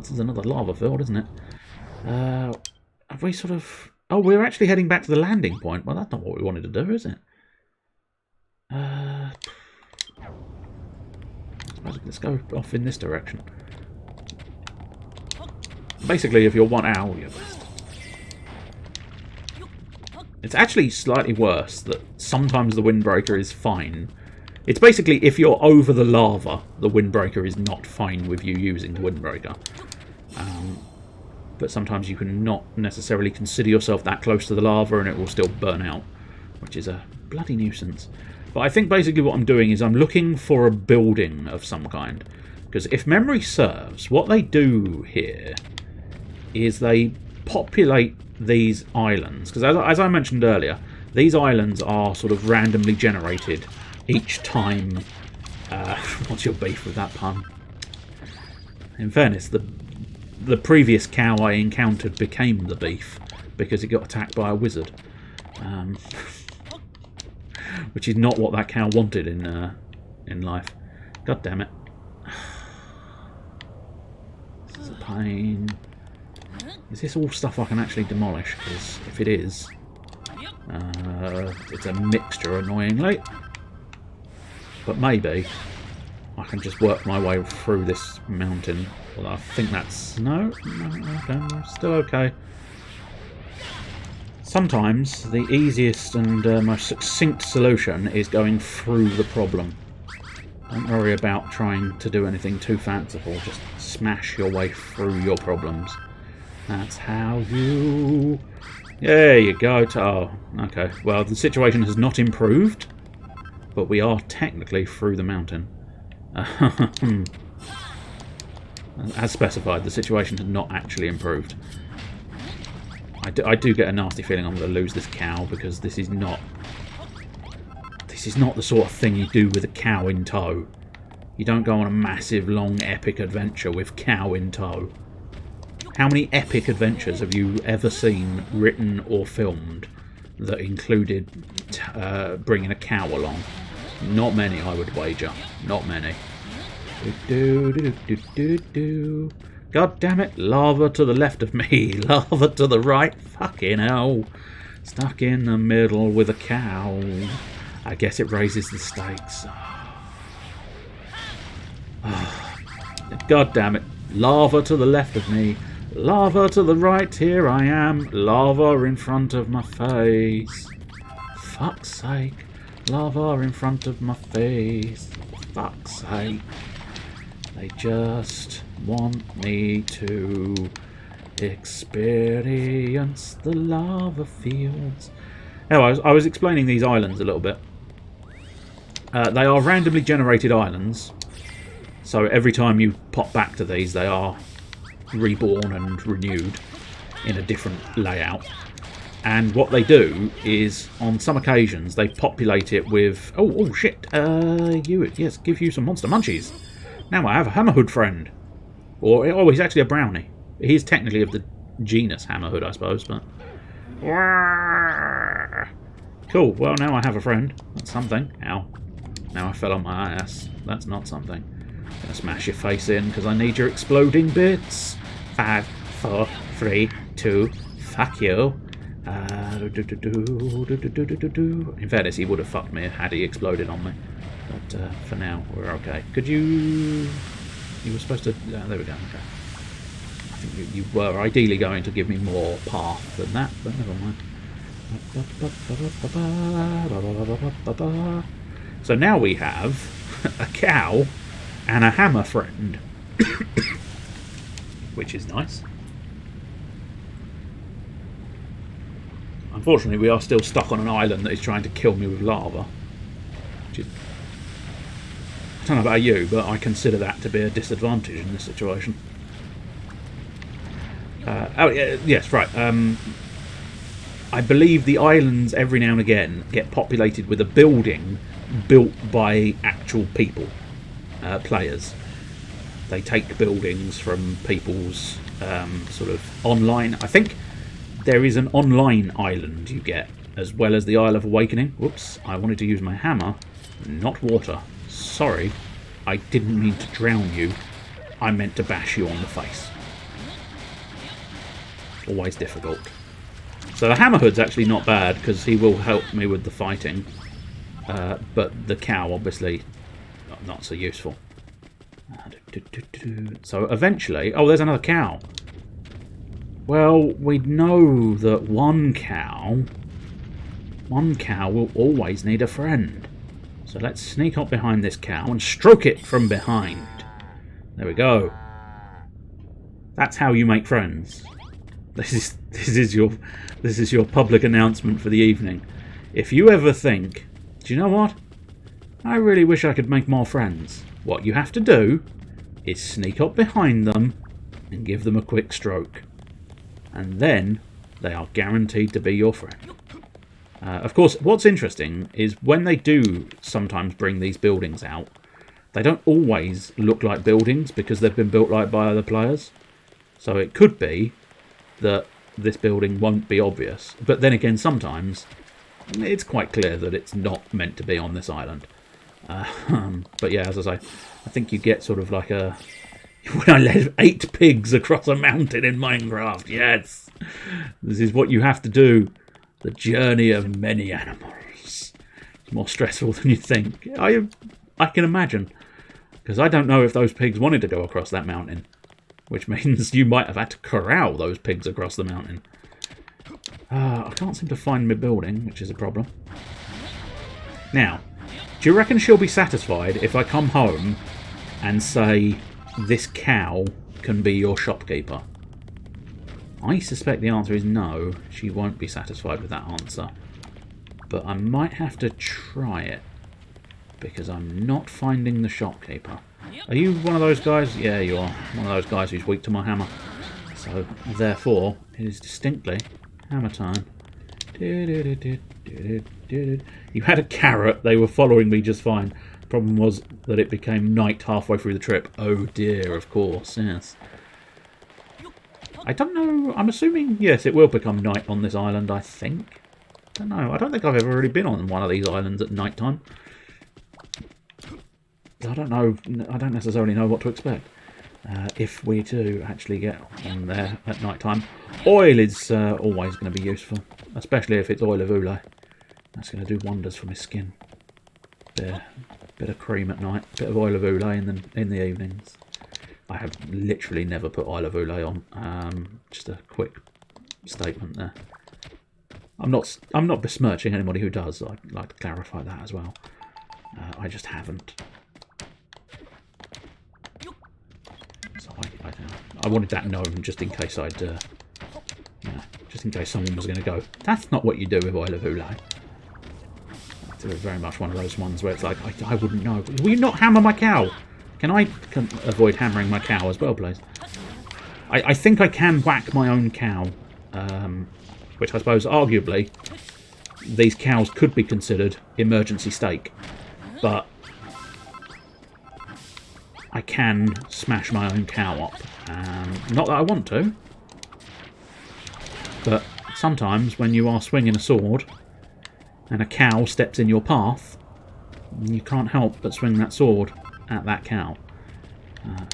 This is another lava field, isn't it? Have we sort of... Oh, we're actually heading back to the landing point. Well, that's not what we wanted to do, is it? Let's go off in this direction. Basically, if you're one owl, you're best. It's actually slightly worse that sometimes the windbreaker is fine. It's basically if you're over the lava, the windbreaker is not fine with you using the windbreaker. But sometimes you can not necessarily consider yourself that close to the lava and it will still burn out, which is a bloody nuisance. But I think basically what I'm doing is I'm looking for a building of some kind. Because if memory serves, what they do here is they populate these islands. Because as I mentioned earlier, these islands are sort of randomly generated each time... what's your beef with that pun? In fairness, the previous cow I encountered became the beef because it got attacked by a wizard. Which is not what that cow wanted in life. God damn it. This is a pain. Is this all stuff I can actually demolish? Because if it is, it's a mixture, annoyingly. But maybe I can just work my way through this mountain. Well, I think that's... No, okay, still okay. Sometimes the easiest and most succinct solution is going through the problem. Don't worry about trying to do anything too fanciful. Just smash your way through your problems. That's how you... There you go. Oh, okay. Well, the situation has not improved, but we are technically through the mountain. As specified, the situation has not actually improved. I do get a nasty feeling I'm going to lose this cow because this is not the sort of thing you do with a cow in tow. You don't go on a massive, long, epic adventure with cow in tow. How many epic adventures have you ever seen, written or filmed, that included bringing a cow along? Not many, I would wager. Not many. God damn it, lava to the left of me, lava to the right, fucking hell. Stuck in the middle with a cow. I guess it raises the stakes. God damn it, lava to the left of me, lava to the right, here I am, lava in front of my face. Fuck's sake, lava in front of my face, fuck's sake. They just want me to experience the lava fields. I was explaining these islands a little bit. They are randomly generated islands, so every time you pop back to these, they are reborn and renewed in a different layout. And what they do is, on some occasions, they populate it with... Oh shit! Yes, give you some monster munchies. Now I have a hammerhood friend. Or, he's actually a brownie. He's technically of the genus hammerhood, I suppose, but... Cool, well, now I have a friend. That's something. Ow. Now I fell on my ass. That's not something. I'm gonna smash your face in, because I need your exploding bits. 5, 4, 3, 2, fuck you. In fairness, he would have fucked me had he exploded on me. But for now, we're okay. Could you... You were supposed to... there we go, okay. I think you were ideally going to give me more path than that, but never mind. So now we have a cow and a hammer friend. Which is nice. Unfortunately, we are still stuck on an island that is trying to kill me with lava. Which is... I don't know about you, but I consider that to be a disadvantage in this situation. Yes, right. I believe the islands every now and again get populated with a building built by actual people, players. They take buildings from people's sort of online... I think there is an online island you get, as well as the Isle of Awakening. Whoops, I wanted to use my hammer, not water. Sorry, I didn't mean to drown you. I meant to bash you on the face. Always difficult. So the hammerhood's actually not bad, because he will help me with the fighting. But the cow, obviously, not so useful. So eventually... Oh, there's another cow. Well, we know that one cow will always need a friend. So let's sneak up behind this cow and stroke it from behind. There we go. That's how you make friends. This is your public announcement for the evening. If you ever think, do you know what? I really wish I could make more friends. What you have to do is sneak up behind them and give them a quick stroke. And then they are guaranteed to be your friend. Of course, what's interesting is when they do sometimes bring these buildings out, they don't always look like buildings because they've been built like by other players. So it could be that this building won't be obvious. But then again, sometimes it's quite clear that it's not meant to be on this island. But yeah, as I say, I think you get sort of like a... When I led 8 pigs across a mountain in Minecraft, yes! This is what you have to do. The journey of many animals. It's more stressful than you think. I can imagine. Because I don't know if those pigs wanted to go across that mountain. Which means you might have had to corral those pigs across the mountain. I can't seem to find my building, which is a problem. Now, do you reckon she'll be satisfied if I come home and say, this cow can be your shopkeeper? I suspect the answer is no. She won't be satisfied with that answer. But I might have to try it. Because I'm not finding the shopkeeper. Are you one of those guys? Yeah, you are. One of those guys who's weak to my hammer. So, therefore, it is distinctly hammer time. You had a carrot. They were following me just fine. Problem was that it became night halfway through the trip. Oh dear, of course, yes. I don't know. I'm assuming, yes, it will become night on this island, I think. I don't know. I don't think I've ever really been on one of these islands at night time. I don't know. I don't necessarily know what to expect. If we do actually get on there at night time. Oil is always going to be useful. Especially if it's oil of oolay. That's going to do wonders for my skin. There. Bit of cream at night. Bit of oil of oolay in the evenings. I have literally never put oil of oolay on. Just a quick statement there. I'm not besmirching anybody who does. I'd like to clarify that as well. I just haven't. So I wanted that known just in case I'd Just in case someone was going to go, that's not what you do with oil of Ulay. It's very much one of those ones where it's like, I wouldn't know. Will you not hammer my cow? Can I avoid hammering my cow as well, please? I think I can whack my own cow. Which I suppose, arguably, these cows could be considered emergency steak. But I can smash my own cow up. Not that I want to. But sometimes when you are swinging a sword and a cow steps in your path, you can't help but swing that sword at that cow.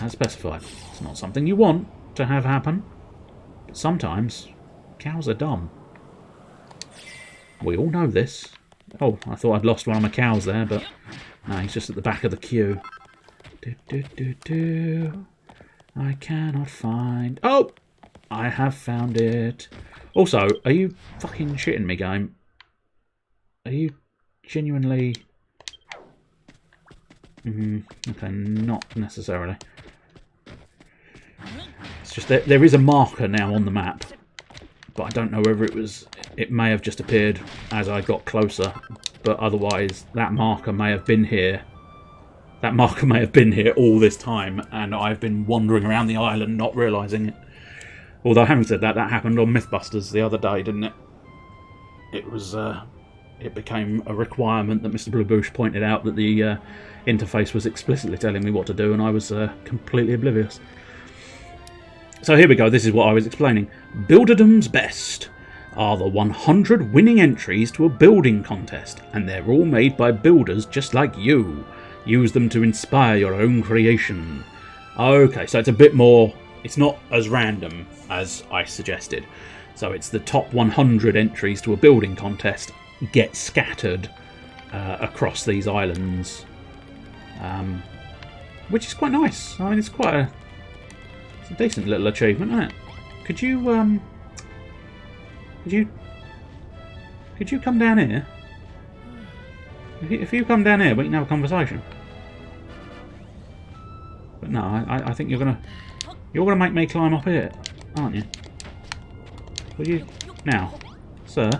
As specified. It's not something you want to have happen. But sometimes cows are dumb. We all know this. Oh, I thought I'd lost one of my cows there, but no, he's just at the back of the queue. I cannot find... Oh! I have found it. Also, are you fucking shitting me, game? Are you genuinely... okay, not necessarily. It's just that there is a marker now on the map, but I don't know whether it was... It may have just appeared as I got closer, but otherwise that marker may have been here. That marker may have been here all this time, and I've been wandering around the island not realising it. Although, having said that, that happened on Mythbusters the other day, didn't it? It was... it became a requirement that Mr. Blueboosh pointed out that the interface was explicitly telling me what to do, and I was completely oblivious. So here we go, this is what I was explaining. Builderdom's Best are the 100 winning entries to a building contest, and they're all made by builders just like you. Use them to inspire your own creation. Okay, so it's a bit more... It's not as random as I suggested. So it's the top 100 entries to a building contest get scattered across these islands. Which is quite nice. I mean, it's quite a... It's a decent little achievement, isn't it? Could you, Could you come down here? If you come down here, we can have a conversation. But no, I think you're gonna make me climb up here, aren't you? Will you now, sir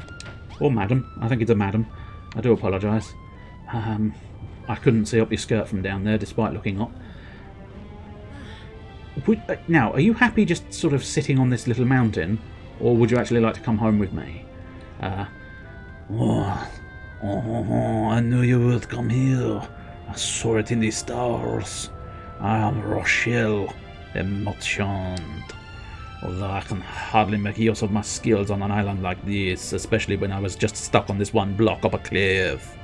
or madam? I think it's a madam. I do apologise. I couldn't see up your skirt from down there, despite looking up. Now, are you happy just sort of sitting on this little mountain, or would you actually like to come home with me? I knew you would come here. I saw it in the stars. I am Rochelle, the merchant. Although I can hardly make use of my skills on an island like this, especially when I was just stuck on this one block up a cliff.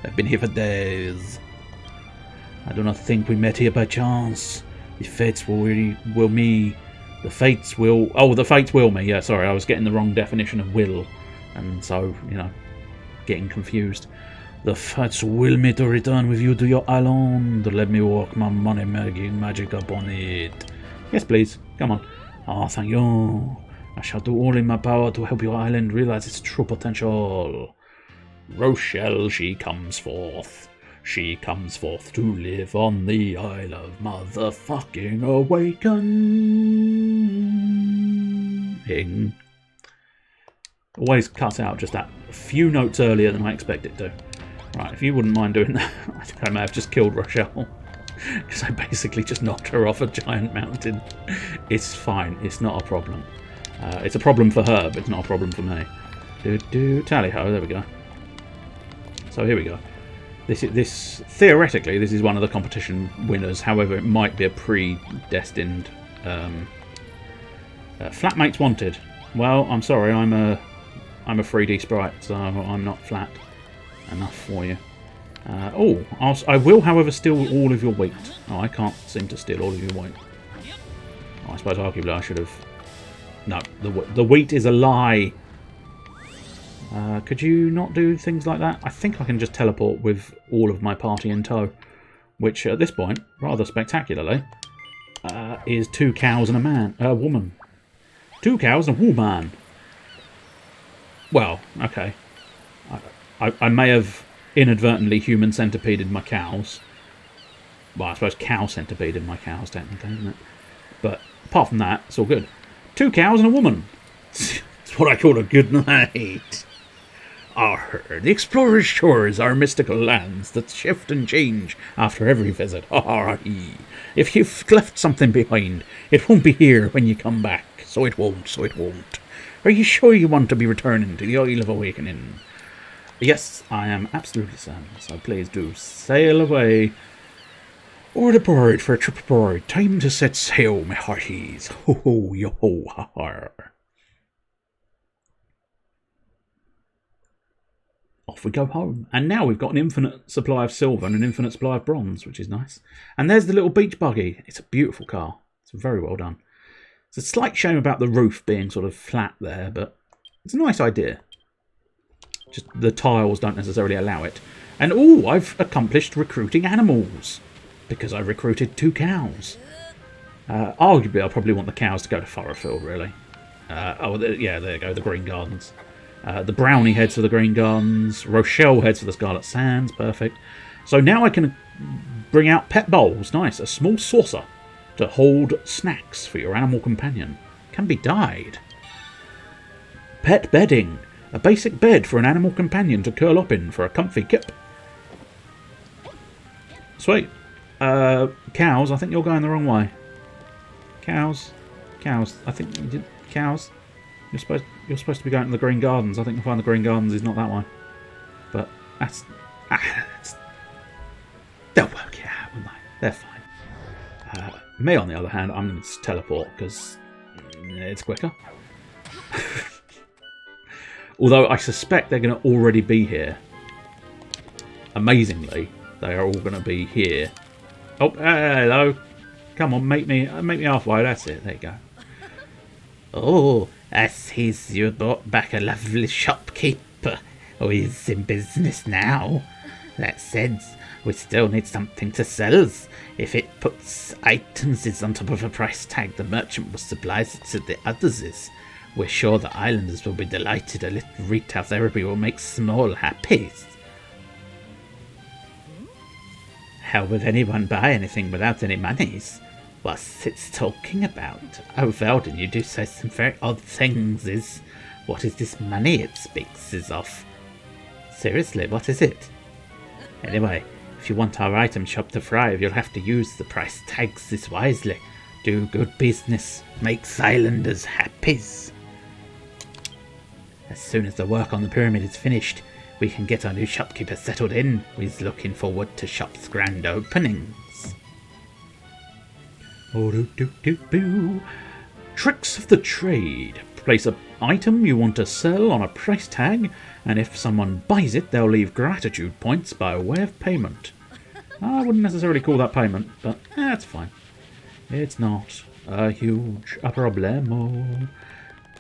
I've been here for days. I do not think we met here by chance. The fates will me. The fates will... Oh, the fates will me. Yeah, sorry, I was getting the wrong definition of will. And so, you know, getting confused. The fates will me to return with you to your island. Let me work my money-making magic upon it. Yes, please. Come on. Oh, thank you. I shall do all in my power to help your island realize its true potential. Rochelle, she comes forth. She comes forth to live on the Isle of Motherfucking Awakening. Always cut out just that few notes earlier than I expect it to. Right, if you wouldn't mind doing that, I think I may have just killed Rochelle. Because I basically just knocked her off a giant mountain. It's fine, it's not a problem. It's a problem for her, but it's not a problem for me. Tally-ho, there we go. So here we go. This theoretically, this is one of the competition winners. However, it might be a predestined. Flatmates wanted. Well, I'm sorry, I'm a 3D sprite, so I'm not flat enough for you. I will, however, steal all of your weight. Oh, I can't seem to steal all of your weight. Oh, I suppose arguably I should have. No, the wheat is a lie. Could you not do things like that? I think I can just teleport with all of my party in tow, which at this point, rather spectacularly, is 2 cows and a woman. 2 cows and a woman. Well, okay. I may have inadvertently human centipeded my cows. Well, I suppose cow centipeded my cows, technically, isn't it? But apart from that, it's all good. 2 cows and a woman. It's That's what I call a good night. The explorer's shores are mystical lands that shift and change after every visit. If you've left something behind, it won't be here when you come back. So it won't. Are you sure you want to be returning to the Isle of Awakening? Yes, I am absolutely certain. So please do sail away. Or depart for a trip aboard. Time to set sail, my hearties. Ho ho, yo ho, ha ha. Off we go home. And now we've got an infinite supply of silver and an infinite supply of bronze, which is nice. And there's the little beach buggy. It's a beautiful car. It's very well done. It's a slight shame about the roof being sort of flat there, but it's a nice idea. Just the tiles don't necessarily allow it. And oh, I've accomplished recruiting animals. Because I recruited 2 cows. Arguably, I'll probably want the cows to go to Furrowfield, really. Yeah, there you go, the Green Gardens. The Brownie heads for the Green Gardens. Rochelle heads for the Scarlet Sands. Perfect. So now I can bring out pet bowls. Nice. A small saucer to hold snacks for your animal companion. Can be dyed. Pet bedding. A basic bed for an animal companion to curl up in for a comfy kip. Sweet. Cows. I think you're going the wrong way. Cows. I think you did. Cows. You're supposed to be going to the Green Gardens. I think you'll find the Green Gardens is not that way. But they'll work it out, won't they? They're fine. Me, on the other hand, I'm going to teleport because it's quicker. Although I suspect they're going to already be here. Amazingly, they are all going to be here. Oh, hello! Come on, make me halfway. That's it. There you go. Oh, I see you brought back a lovely shopkeeper who is in business now. That said, we still need something to sell. If it puts items on top of a price tag, the merchant will supply it to the others. We're sure the islanders will be delighted. A little retail therapy will make small happy. How would anyone buy anything without any monies? What's it talking about? Oh, Velden, you do say some very odd things. What is this money it speaks of? Seriously, what is it? Anyway, if you want our item shop to thrive, you'll have to use the price tags this wisely. Do good business. Makes islanders happy. As soon as the work on the pyramid is finished, we can get our new shopkeeper settled in. We're looking forward to shop's grand openings. Tricks of the trade. Place an item you want to sell on a price tag, and if someone buys it, they'll leave gratitude points by way of payment. I wouldn't necessarily call that payment, but that's fine. It's not a huge problemo.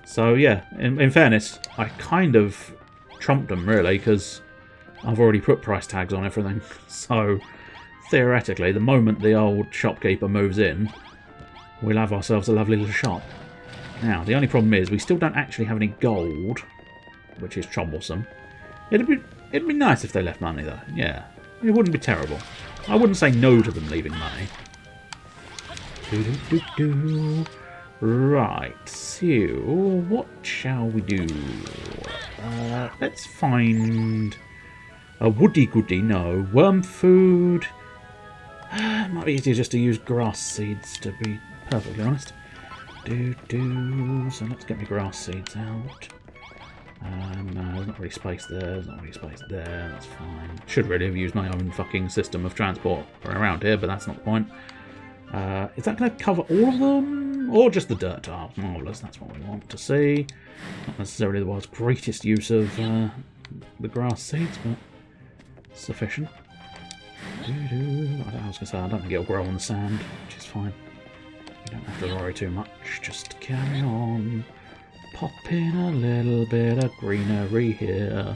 So yeah, in fairness, I kind of trumped them really, because I've already put price tags on everything. So theoretically, the moment the old shopkeeper moves in, we'll have ourselves a lovely little shop. Now, the only problem is we still don't actually have any gold, which is troublesome. It'd be nice if they left money though. Yeah, it wouldn't be terrible. I wouldn't say no to them leaving money. Right, so what shall we do? Let's find a woody goody. No, worm food. It might be easier just to use grass seeds, to be perfectly honest. So let's get my grass seeds out. No, there's not really space there. There's not really space there. That's fine. Should really have used my own fucking system of transport around here, but that's not the point. Is that going to cover all of them? Or just the dirt tiles? Marvellous, that's what we want to see. Not necessarily the world's greatest use of the grass seeds, but sufficient. I was going to say, I don't think it'll grow on the sand, which is fine. You don't have to worry too much, just carry on. Pop in a little bit of greenery here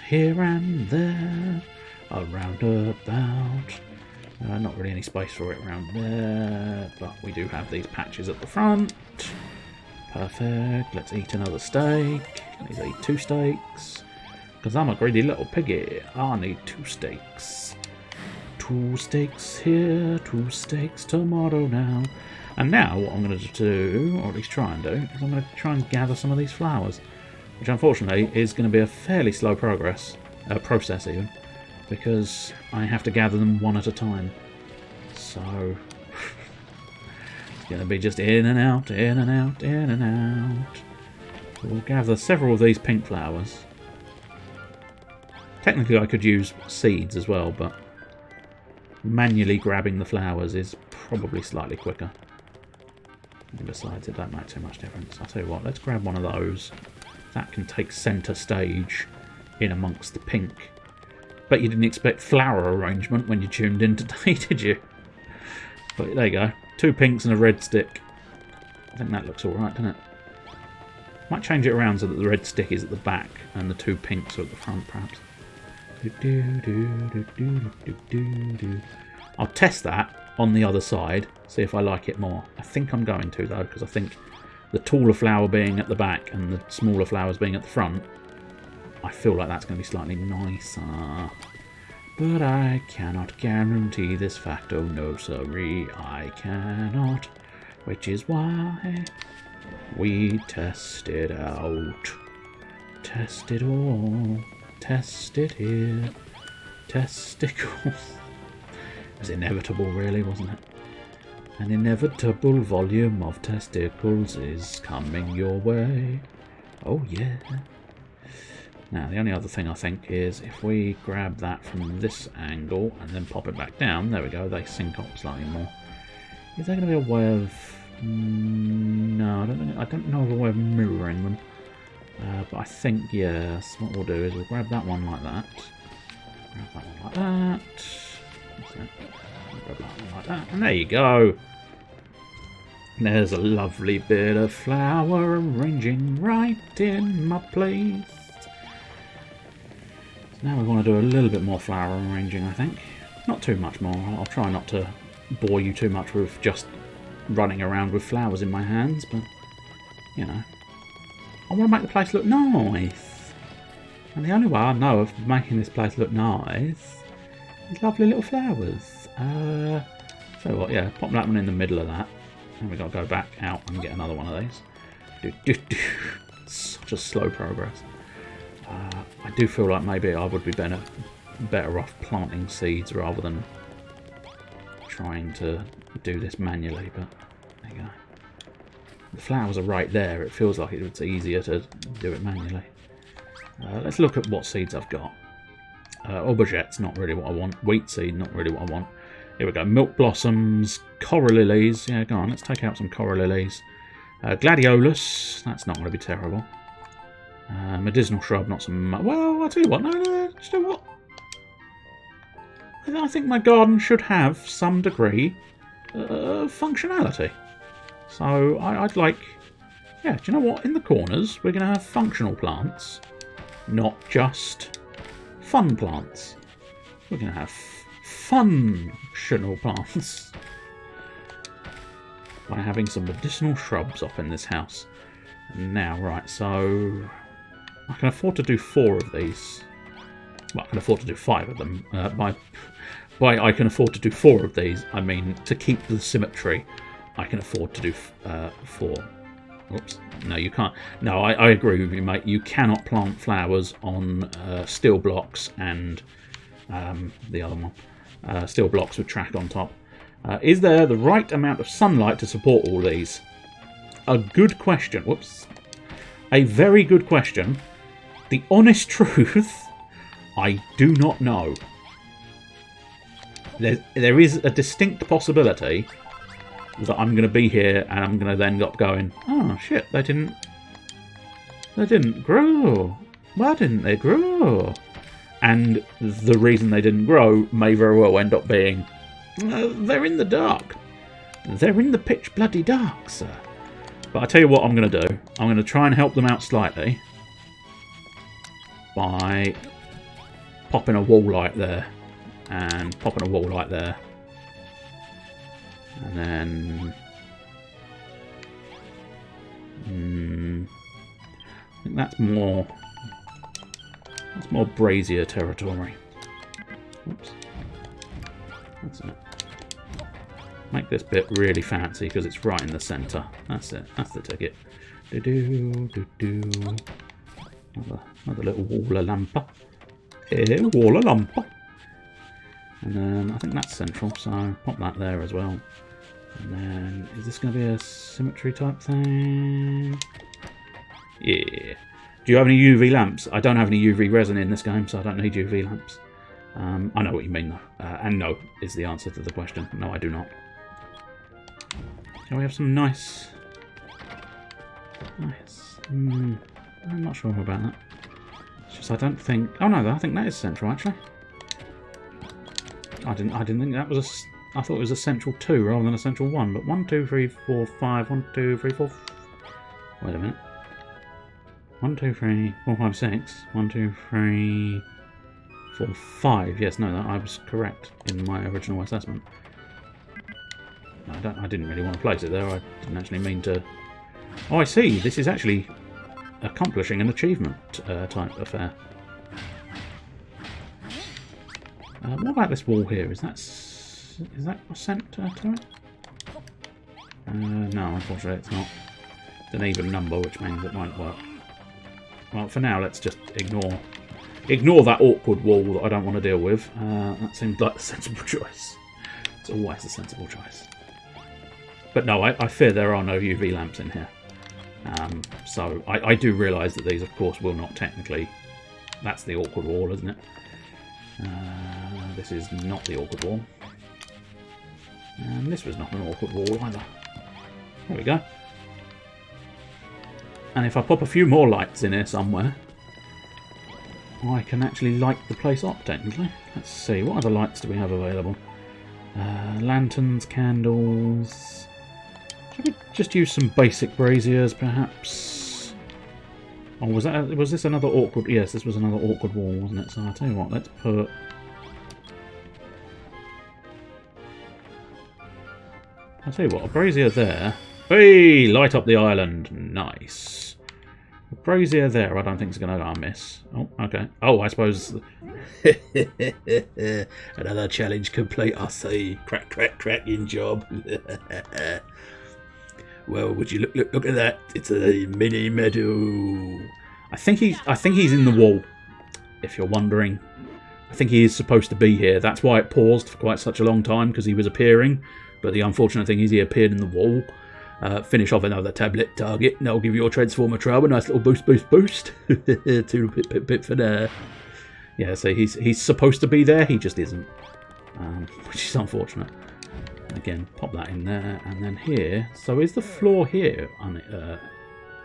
and there, around about. Not really any space for it around there, but we do have these patches at the front. Perfect. Let's eat another steak. Let's eat 2 steaks. Because I'm a greedy little piggy. I need 2 steaks. 2 steaks here, 2 steaks tomorrow now. And now what I'm going to do, or at least try and do, is I'm going to try and gather some of these flowers. which unfortunately is going to be a fairly slow process even, because I have to gather them one at a time. So it's going to be just in and out, in and out, in and out. We'll gather several of these pink flowers. Technically I could use seeds as well, but manually grabbing the flowers is probably slightly quicker. And besides, it don't make too much difference. I'll tell you what, let's grab one of those. That can take centre stage in amongst the pink. Bet you didn't expect flower arrangement when you tuned in today, did you? But there you go. 2 pinks and a red stick. I think that looks alright, doesn't it? Might change it around so that the red stick is at the back and the 2 pinks are at the front, perhaps. I'll test that on the other side, see if I like it more. I think I'm going to, though, because I think the taller flower being at the back and the smaller flowers being at the front, I feel like that's going to be slightly nicer. But I cannot guarantee this fact. Oh no, sorry, I cannot. Which is why we test it out. Test it all. Test it here. Testicles. It was inevitable, really, wasn't it? An inevitable volume of testicles is coming your way. Oh, yeah. Now, the only other thing I think is if we grab that from this angle and then pop it back down, there we go, they sync up slightly more. Is there going to be a way of... No, I don't know of a way of mirroring them. But I think, yes, what we'll do is we'll grab that one like that. Grab that one like that. Grab that one like that. And there you go. There's a lovely bit of flower arranging right in my place. So now we want to do a little bit more flower arranging, I think. Not too much more. I'll try not to bore you too much with just running around with flowers in my hands, but, you know. I want to make the place look nice. And the only way I know of making this place look nice is lovely little flowers. So what, yeah, pop that one in the middle of that. And we've got to go back out and get another one of these. Such a slow progress. I do feel like maybe I would be better off planting seeds rather than trying to do this manually, but there you go. The flowers are right there. It feels like it's easier to do it manually. Let's look at what seeds I've got. Aubergette's not really what I want. Wheat seed, not really what I want. Here we go. Milk blossoms, coral lilies. Yeah, go on. Let's take out some coral lilies. Gladiolus. That's not going to be terrible. Medicinal shrub, not so much. Well, I'll tell you what. No, just you know what? I think my garden should have some degree of functionality. So I'd like... Yeah, do you know what? In the corners, we're going to have functional plants, not just fun plants. We're going to have functional plants by having some medicinal shrubs up in this house. Now, right, so I can afford to do 4 of these. Well, I can afford to do 5 of them. By I can afford to do 4 of these, I mean to keep the symmetry, I can afford to do 4. Oops. No, you can't. No, I agree with you, mate. You cannot plant flowers on steel blocks and the other one. Steel blocks with track on top. Is there the right amount of sunlight to support all these? A good question. Whoops. A very good question. The honest truth, I do not know. There is a distinct possibility that I'm going to be here and I'm going to end up going, oh shit, they didn't grow. Why didn't they grow? And the reason they didn't grow may very well end up being, they're in the dark. They're in the pitch bloody dark, sir. But I tell you what I'm going to do. I'm going to try and help them out slightly by popping a wall light there and popping a wall light there. And then I think that's more brazier territory. Oops. That's it. Make this bit really fancy because it's right in the centre. That's it. That's the ticket. Do do do do. another little wall of lamper. Here, wall of lamper. And then I think that's central, so pop that there as well. And then, is this going to be a symmetry type thing? Yeah. Do you have any UV lamps? I don't have any UV resin in this game, so I don't need UV lamps. I know what you mean, though. And no is the answer to the question. No, I do not. Can we have some nice... I'm not sure about that. It's just I don't think... Oh no, I think that is central, actually. I didn't think that was a... I thought it was a central 2 rather than a central 1. But 1, 2, 3, 4, 5... 1, 2, 3, 4... Wait a minute. 1, 2, 3, 4, 5, 6. 1, 2, 3, 4, 5. Yes, no, I was correct in my original assessment. I didn't really want to place it there. I didn't actually mean to... Oh, I see. This is actually accomplishing an achievement type affair. What about this wall here? Is that sent to it? No, unfortunately it's not. It's an even number, which means it won't work. Well, for now, let's just ignore that awkward wall that I don't want to deal with. That seems like the sensible choice. It's always a sensible choice. But no, I fear there are no UV lamps in here. So I do realise that these, of course, will not technically... That's the awkward wall, isn't it? This is not the awkward wall. And this was not an awkward wall either. There we go. And if I pop a few more lights in here somewhere, I can actually light the place up, technically. Let's see, what other lights do we have available? Lanterns, candles... Should we just use some basic braziers, perhaps? Oh, was this another awkward... Yes, this was another awkward wall, wasn't it? So I'll tell you what, let's put... I'll tell you what, a brazier there. Hey, light up the island. Nice. A brazier there, I don't think it's going to miss. Oh, okay. Oh, I suppose... Another challenge complete, I see. Cracking job. Well, would you look at that? It's a mini meadow. I think he's in the wall. If you're wondering, I think he is supposed to be here. That's why it paused for quite such a long time, because he was appearing. But the unfortunate thing is he appeared in the wall. Finish off another tablet target, and that'll give your Transformer Trial a nice little boost. Two bit for there. Yeah, so he's supposed to be there, he just isn't, which is unfortunate. Again, pop that in there, and then here. So is the floor here on it?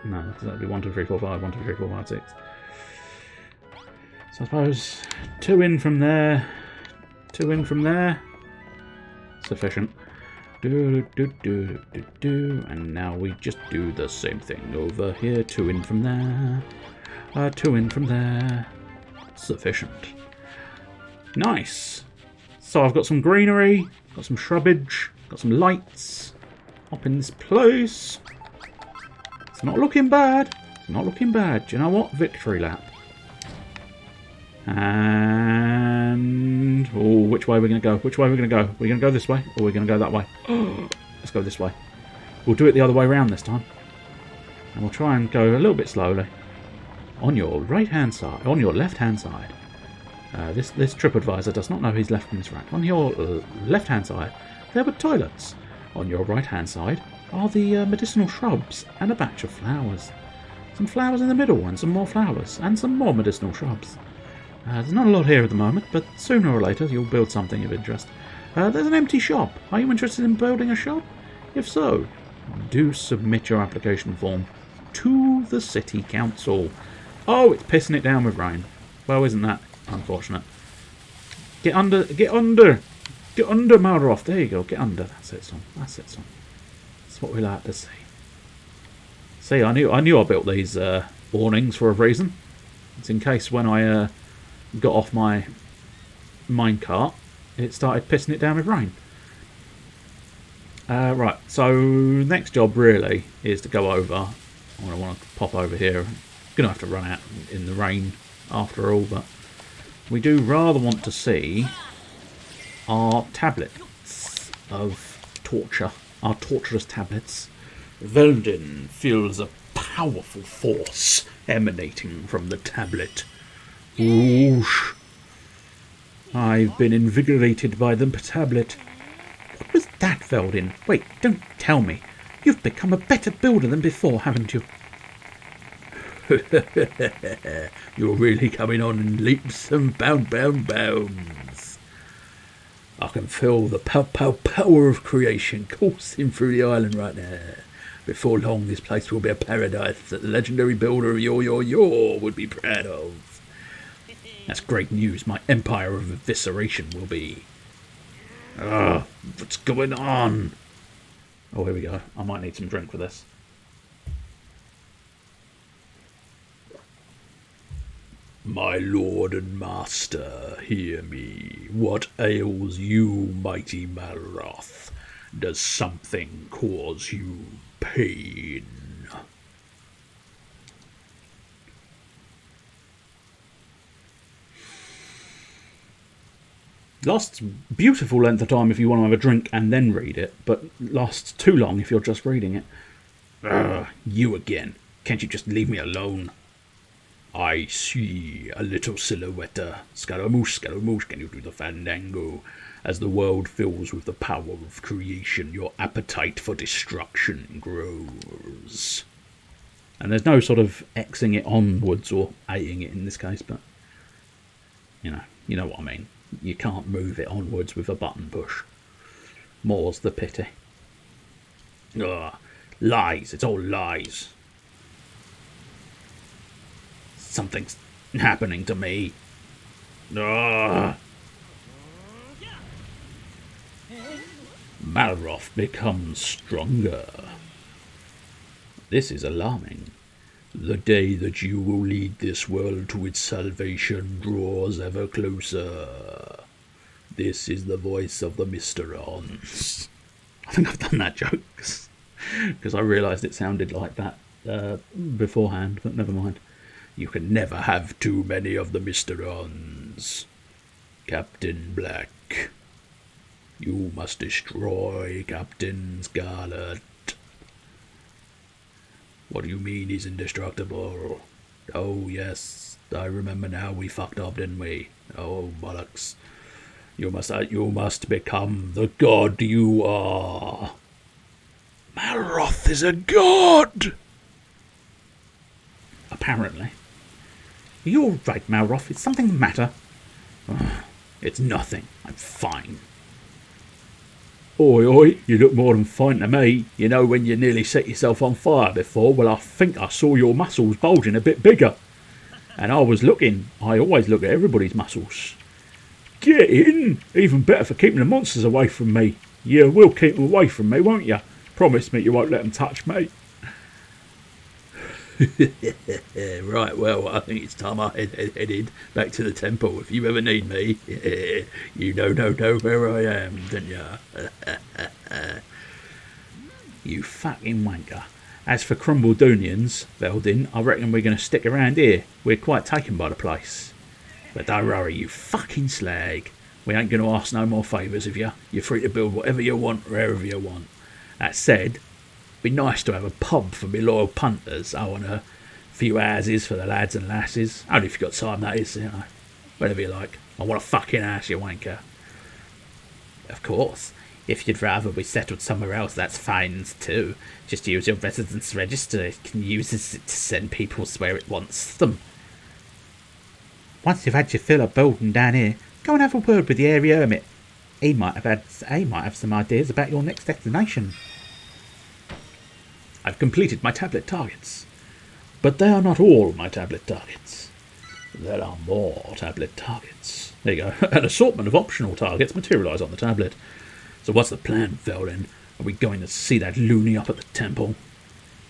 No, because that'd be 1, 2, 3, 4, 5. 1, 2, 3, 4, 5, 6. So I suppose 2 in from there, 2 in from there. Sufficient. And now we just do the same thing over here. 2 in from there. 2 in from there. Sufficient. Nice. So I've got some greenery, got some shrubbage, got some lights up in this place. It's not looking bad. It's not looking bad. Do you know what? Victory lap. And... oh, which way are we going to go? Which way are we going to go? Are we going to go this way? Or are we going to go that way? Let's go this way. We'll do it the other way around this time. And we'll try and go a little bit slowly. On your right-hand side, on your left-hand side. This TripAdvisor does not know his left from his right. On your left-hand side, there were toilets. On your right-hand side are the medicinal shrubs and a batch of flowers. Some flowers in the middle and some more flowers and some more medicinal shrubs. There's not a lot here at the moment, but sooner or later you'll build something of interest. There's an empty shop. Are you interested in building a shop? If so, do submit your application form to the City Council. Oh, it's pissing it down with rain. Well, isn't that unfortunate? Get under, get under, get under, Malroth. There you go, get under. That's it, son. That's it, son. That's what we like to see. See, I knew I built these awnings for a reason. It's in case when I got off my minecart, it started pissing it down with rain. Right, so next job really is to go over. I want to pop over here. I'm going to have to run out in the rain after all, but we do rather want to see our tablets of torture, our torturous tablets. Veldin feels a powerful force emanating from the tablet. Whoosh. I've been invigorated by the tablet. What was that, Veldin? Wait, don't tell me. You've become a better builder than before, haven't you? You're really coming on in leaps and bounds. I can feel the power of creation coursing through the island right now. Before long, this place will be a paradise that the legendary builder of your would be proud of. That's great news. My empire of evisceration will be. What's going on? Oh, here we go. I might need some drink for this. My lord and master, hear me. What ails you, mighty Malroth? Does something cause you pain? Lasts beautiful length of time if you want to have a drink and then read it, but lasts too long if you're just reading it. You again. Can't you just leave me alone? I see a little silhouette. Scaramouche, can you do the fandango? As the world fills with the power of creation, your appetite for destruction grows. And there's no sort of Xing it onwards or A-ing it in this case, but you know what I mean. You can't move it onwards with a button push. More's the pity. Lies, it's all lies. Something's happening to me. Malroth becomes stronger. This is alarming. The day that you will lead this world to its salvation draws ever closer. This is the voice of the Mysterons. I think I've done that joke because I realised it sounded like that beforehand, but never mind. You can never have too many of the Mysterons. Captain Black. You must destroy Captain Scarlet. What do you mean he's indestructible? Oh, yes, I remember now. We fucked up, didn't we? Oh, bollocks. You must become the god you are. Malroth is a god! Apparently. Are you all right, Malroth? Is something the matter? It's nothing. I'm fine. Oi, you look more than fine to me. You know when you nearly set yourself on fire before? Well, I think I saw your muscles bulging a bit bigger. And I was looking. I always look at everybody's muscles. Get in! Even better for keeping the monsters away from me. You will keep them away from me, won't you? Promise me you won't let them touch me. Right, well, I think it's time I headed back to the temple. If you ever need me, you know where I am, don't you? You fucking wanker. As for Crumbledonians, Veldin, I reckon we're going to stick around here. We're quite taken by the place. But don't worry, you fucking slag. We ain't going to ask no more favours of you. You're free to build whatever you want, wherever you want. That said, be nice to have a pub for me loyal punters. I want a few houses for the lads and lasses. Only if you've got time, that is, whatever you like. I want a fucking house, you wanker. Of course. If you'd rather we settled somewhere else, that's fine too. Just use your residence register. It can use it to send people where it wants them. Once you've had your fill of building down here, go and have a word with the area hermit. He might have some ideas about your next destination. I've completed my tablet targets. But they are not all my tablet targets. There are more tablet targets. There you go. An assortment of optional targets materialise on the tablet. So what's the plan, Veldin? Are we going to see that loony up at the temple?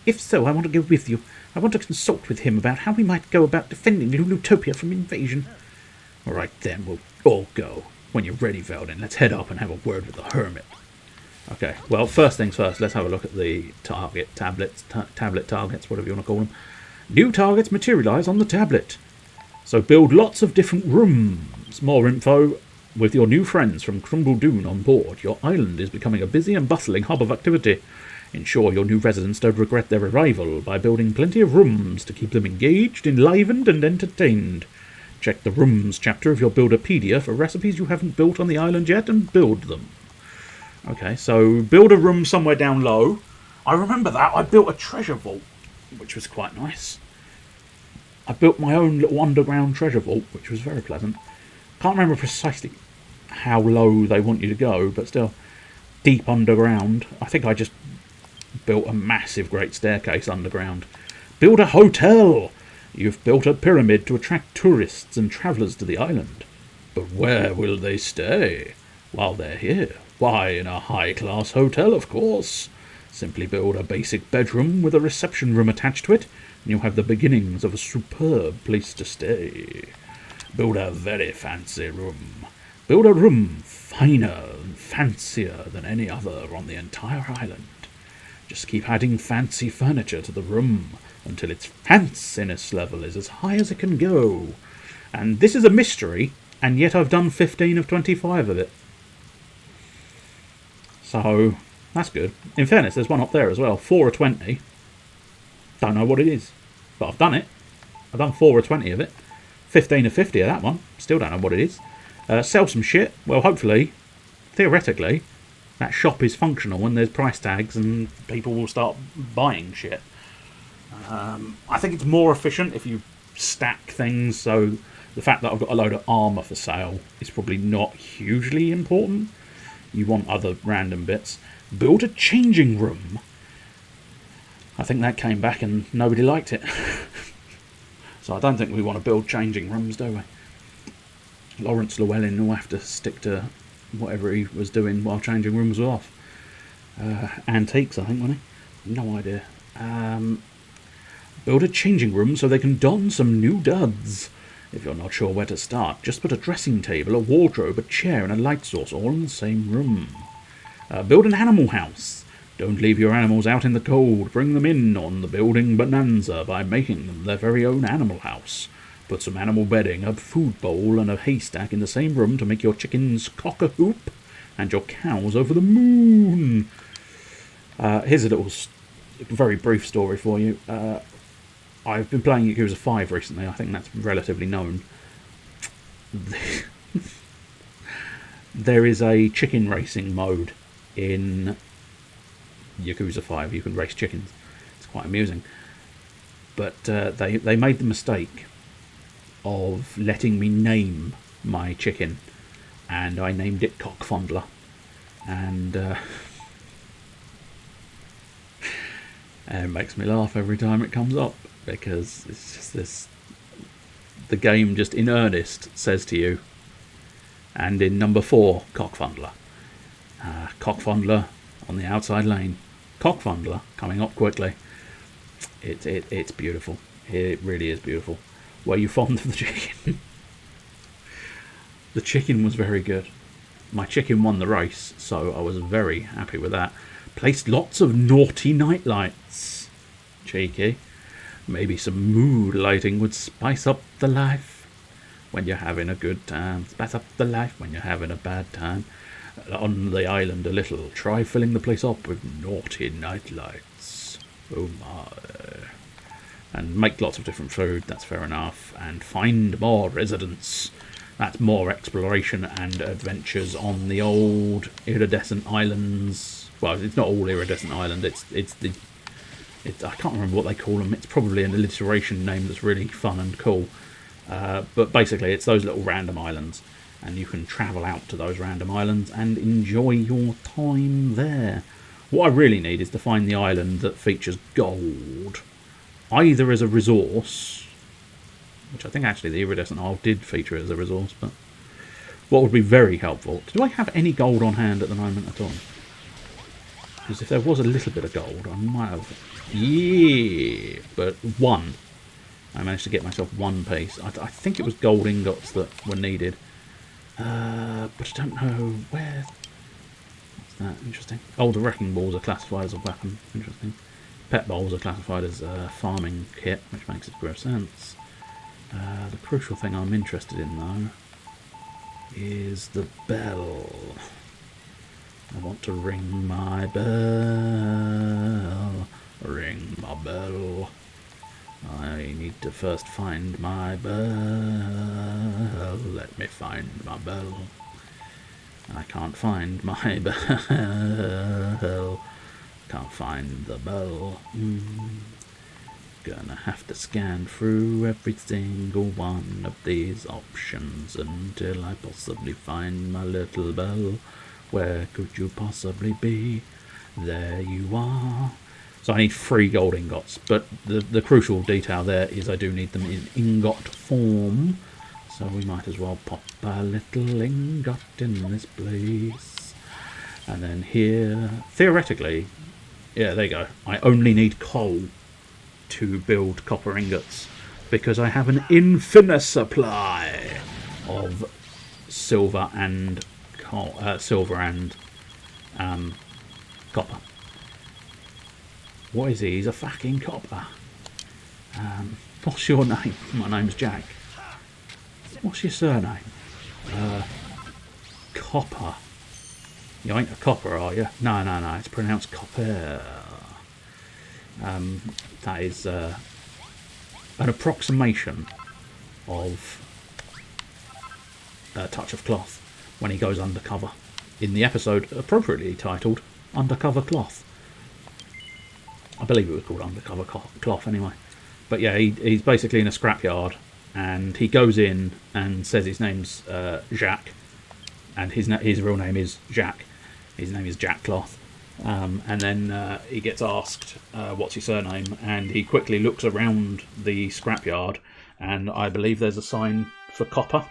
If so, I want to go with you. I want to consult with him about how we might go about defending Lulutopia from invasion. All right then, we'll all go. When you're ready, Veldin, let's head up and have a word with the hermit. Okay, well, first things first, let's have a look at the tablet targets, whatever you want to call them. New targets materialise on the tablet. So build lots of different rooms. More info with your new friends from Crumbledoon on board. Your island is becoming a busy and bustling hub of activity. Ensure your new residents don't regret their arrival by building plenty of rooms to keep them engaged, enlivened, and entertained. Check the Rooms chapter of your Builderpedia for recipes you haven't built on the island yet and build them. Okay, so build a room somewhere down low. I remember that. I built a treasure vault, which was quite nice. I built my own little underground treasure vault, which was very pleasant. Can't remember precisely how low they want you to go, but still, deep underground. I think I just built a massive great staircase underground. Build a hotel! You've built a pyramid to attract tourists and travellers to the island. But where will they stay while they're here? Why, in a high-class hotel, of course. Simply build a basic bedroom with a reception room attached to it, and you'll have the beginnings of a superb place to stay. Build a very fancy room. Build a room finer and fancier than any other on the entire island. Just keep adding fancy furniture to the room until its fanciness level is as high as it can go. And this is a mystery, and yet I've done 15 of 25 of it. So, that's good. In fairness, there's one up there as well. 4 of 20. Don't know what it is, but I've done it. I've done 4 of 20 of it. 15 of 50 of that one. Still don't know what it is. Sell some shit. Well, hopefully, theoretically, that shop is functional and there's price tags and people will start buying shit. I think it's more efficient if you stack things, so the fact that I've got a load of armour for sale is probably not hugely important. You want other random bits. Build a changing room. I think that came back and nobody liked it. So I don't think we want to build changing rooms, do we? Lawrence Llewellyn will have to stick to whatever he was doing while changing rooms were off. Antiques, I think, wasn't he? No idea. Build a changing room so they can don some new duds. If you're not sure where to start, just put a dressing table, a wardrobe, a chair and a light source all in the same room. Build an animal house. Don't leave your animals out in the cold. Bring them in on the building bonanza by making them their very own animal house. Put some animal bedding, a food bowl and a haystack in the same room to make your chickens cock-a-hoop and your cows over the moon. Here's a little, very brief story for you. I've been playing Yakuza 5 recently. I think that's relatively known. There is a chicken racing mode in Yakuza 5. You can race chickens. It's quite amusing. But they made the mistake of letting me name my chicken, and I named it Cockfondler. And it makes me laugh every time it comes up, because it's just this, the game just in earnest says to you, and in number 4, Cockfondler. Cockfondler on the outside lane. Cockfondler coming up quickly. It's beautiful. It really is beautiful. Were you fond of the chicken? The chicken was very good. My chicken won the race, so I was very happy with that. Placed lots of naughty night lights. Cheeky. Maybe some mood lighting would spice up the life when you're having a good time. Spice up the life when you're having a bad time. On the island a little. Try filling the place up with naughty night lights. Oh my. And make lots of different food, that's fair enough. And find more residents. That's more exploration and adventures on the old iridescent islands. Well, it's not all iridescent island, it's I can't remember what they call them. It's probably an alliteration name that's really fun and cool. But basically, it's those little random islands. And you can travel out to those random islands and enjoy your time there. What I really need is to find the island that features gold. Either as a resource, which I think actually the Iridescent Isle did feature as a resource, but what would be very helpful. Do I have any gold on hand at the moment at all? Because if there was a little bit of gold, I might have. Yeah, but one. I managed to get myself one piece. I think it was gold ingots that were needed. But I don't know where. What's that? Interesting. Oh, the wrecking balls are classified as a weapon. Interesting. Pet bowls are classified as a farming kit, which makes grow sense. The crucial thing I'm interested in, though, is the bell. I want to ring my bell. Ring my bell. I need to first find my bell. Let me find my bell. I can't find my bell. Can't find the bell. Gonna have to scan through every single one of these options until I possibly find my little bell. Where could you possibly be? There you are. So I need 3 gold ingots, but the crucial detail there is I do need them in ingot form. So we might as well pop a little ingot in this place. And then here, theoretically, yeah, there you go. I only need coal to build copper ingots because I have an infinite supply of silver and coal, copper. What is he? He's a fucking copper. What's your name? My name's Jack. What's your surname? Copper. You ain't a copper, are you? No, no, no. It's pronounced copper. That is an approximation of a touch of cloth when he goes undercover in the episode appropriately titled Undercover Cloth. I believe it was called Undercover Cloth anyway. But yeah, he's basically in a scrapyard and he goes in and says his name's Jacques, and his real name is Jack. His name is Jack Cloth. And then he gets asked, what's your surname? And he quickly looks around the scrapyard, and I believe there's a sign for copper.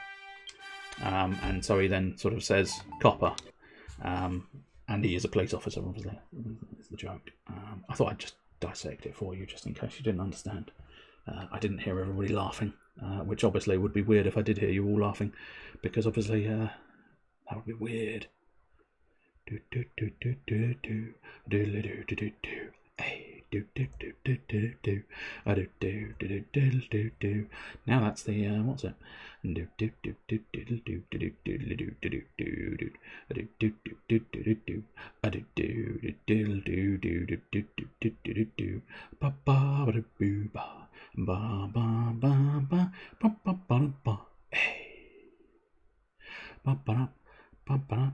And so he then sort of says copper. And he is a police officer, obviously. It's the joke. I thought I'd just dissect it for you, just in case you didn't understand. I didn't hear everybody laughing, which obviously would be weird if I did hear you all laughing, because obviously that would be weird. Do do do do do do do do do do do. Hey, do do do do do do. I do do do do do do. Now that's the what's it? Do do do do do do do do do do do do do. I do do do do do do. I do do do do do do do do do do do. Ba ba ba boo ba ba ba ba ba ba ba ba ba. Hey. Ba ba ba ba.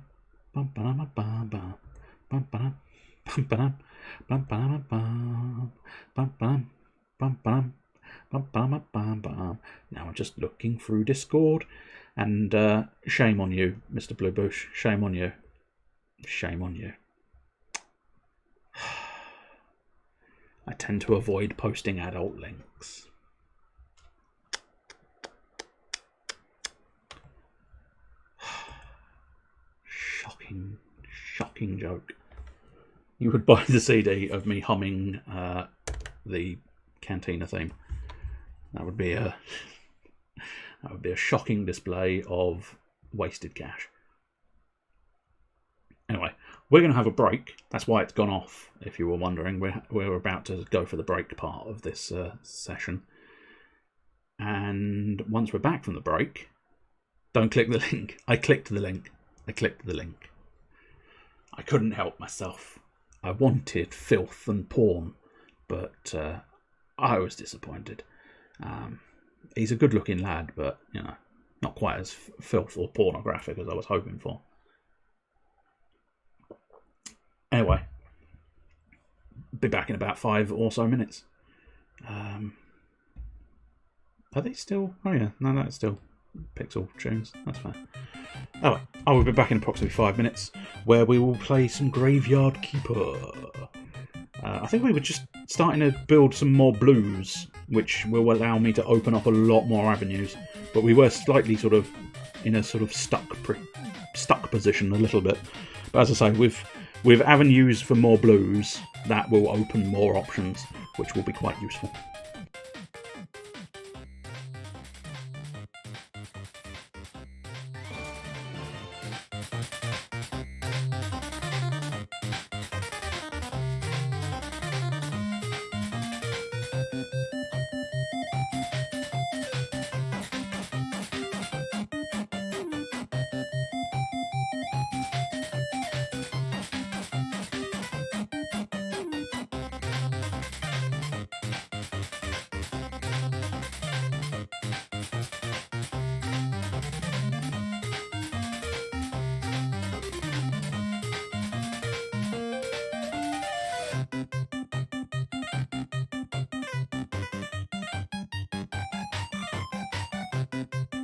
Now I'm just looking through Discord, and shame on you, Mr. Bluebush. Shame on you. Shame on you. I tend to avoid posting adult links. Shocking joke. You would buy the CD of me humming the Cantina theme. That would be a shocking display of wasted cash. Anyway, we're going to have a break. That's why it's gone off. If you were wondering, we're about to go for the break part of this session. And once we're back from the break, don't click the link. I clicked the link. I couldn't help myself. I wanted filth and porn, but I was disappointed. He's a good-looking lad, but you know, not quite as filth or pornographic as I was hoping for. Anyway, be back in about 5 or so minutes. Are they still? Oh yeah, no, that's still Pixel tunes. That's fine. Oh, I will be back in approximately 5 minutes, where we will play some Graveyard Keeper. I think we were just starting to build some more blues, which will allow me to open up a lot more avenues. But we were slightly sort of in a sort of stuck position a little bit. But as I say, with avenues for more blues, that will open more options, which will be quite useful. Bye.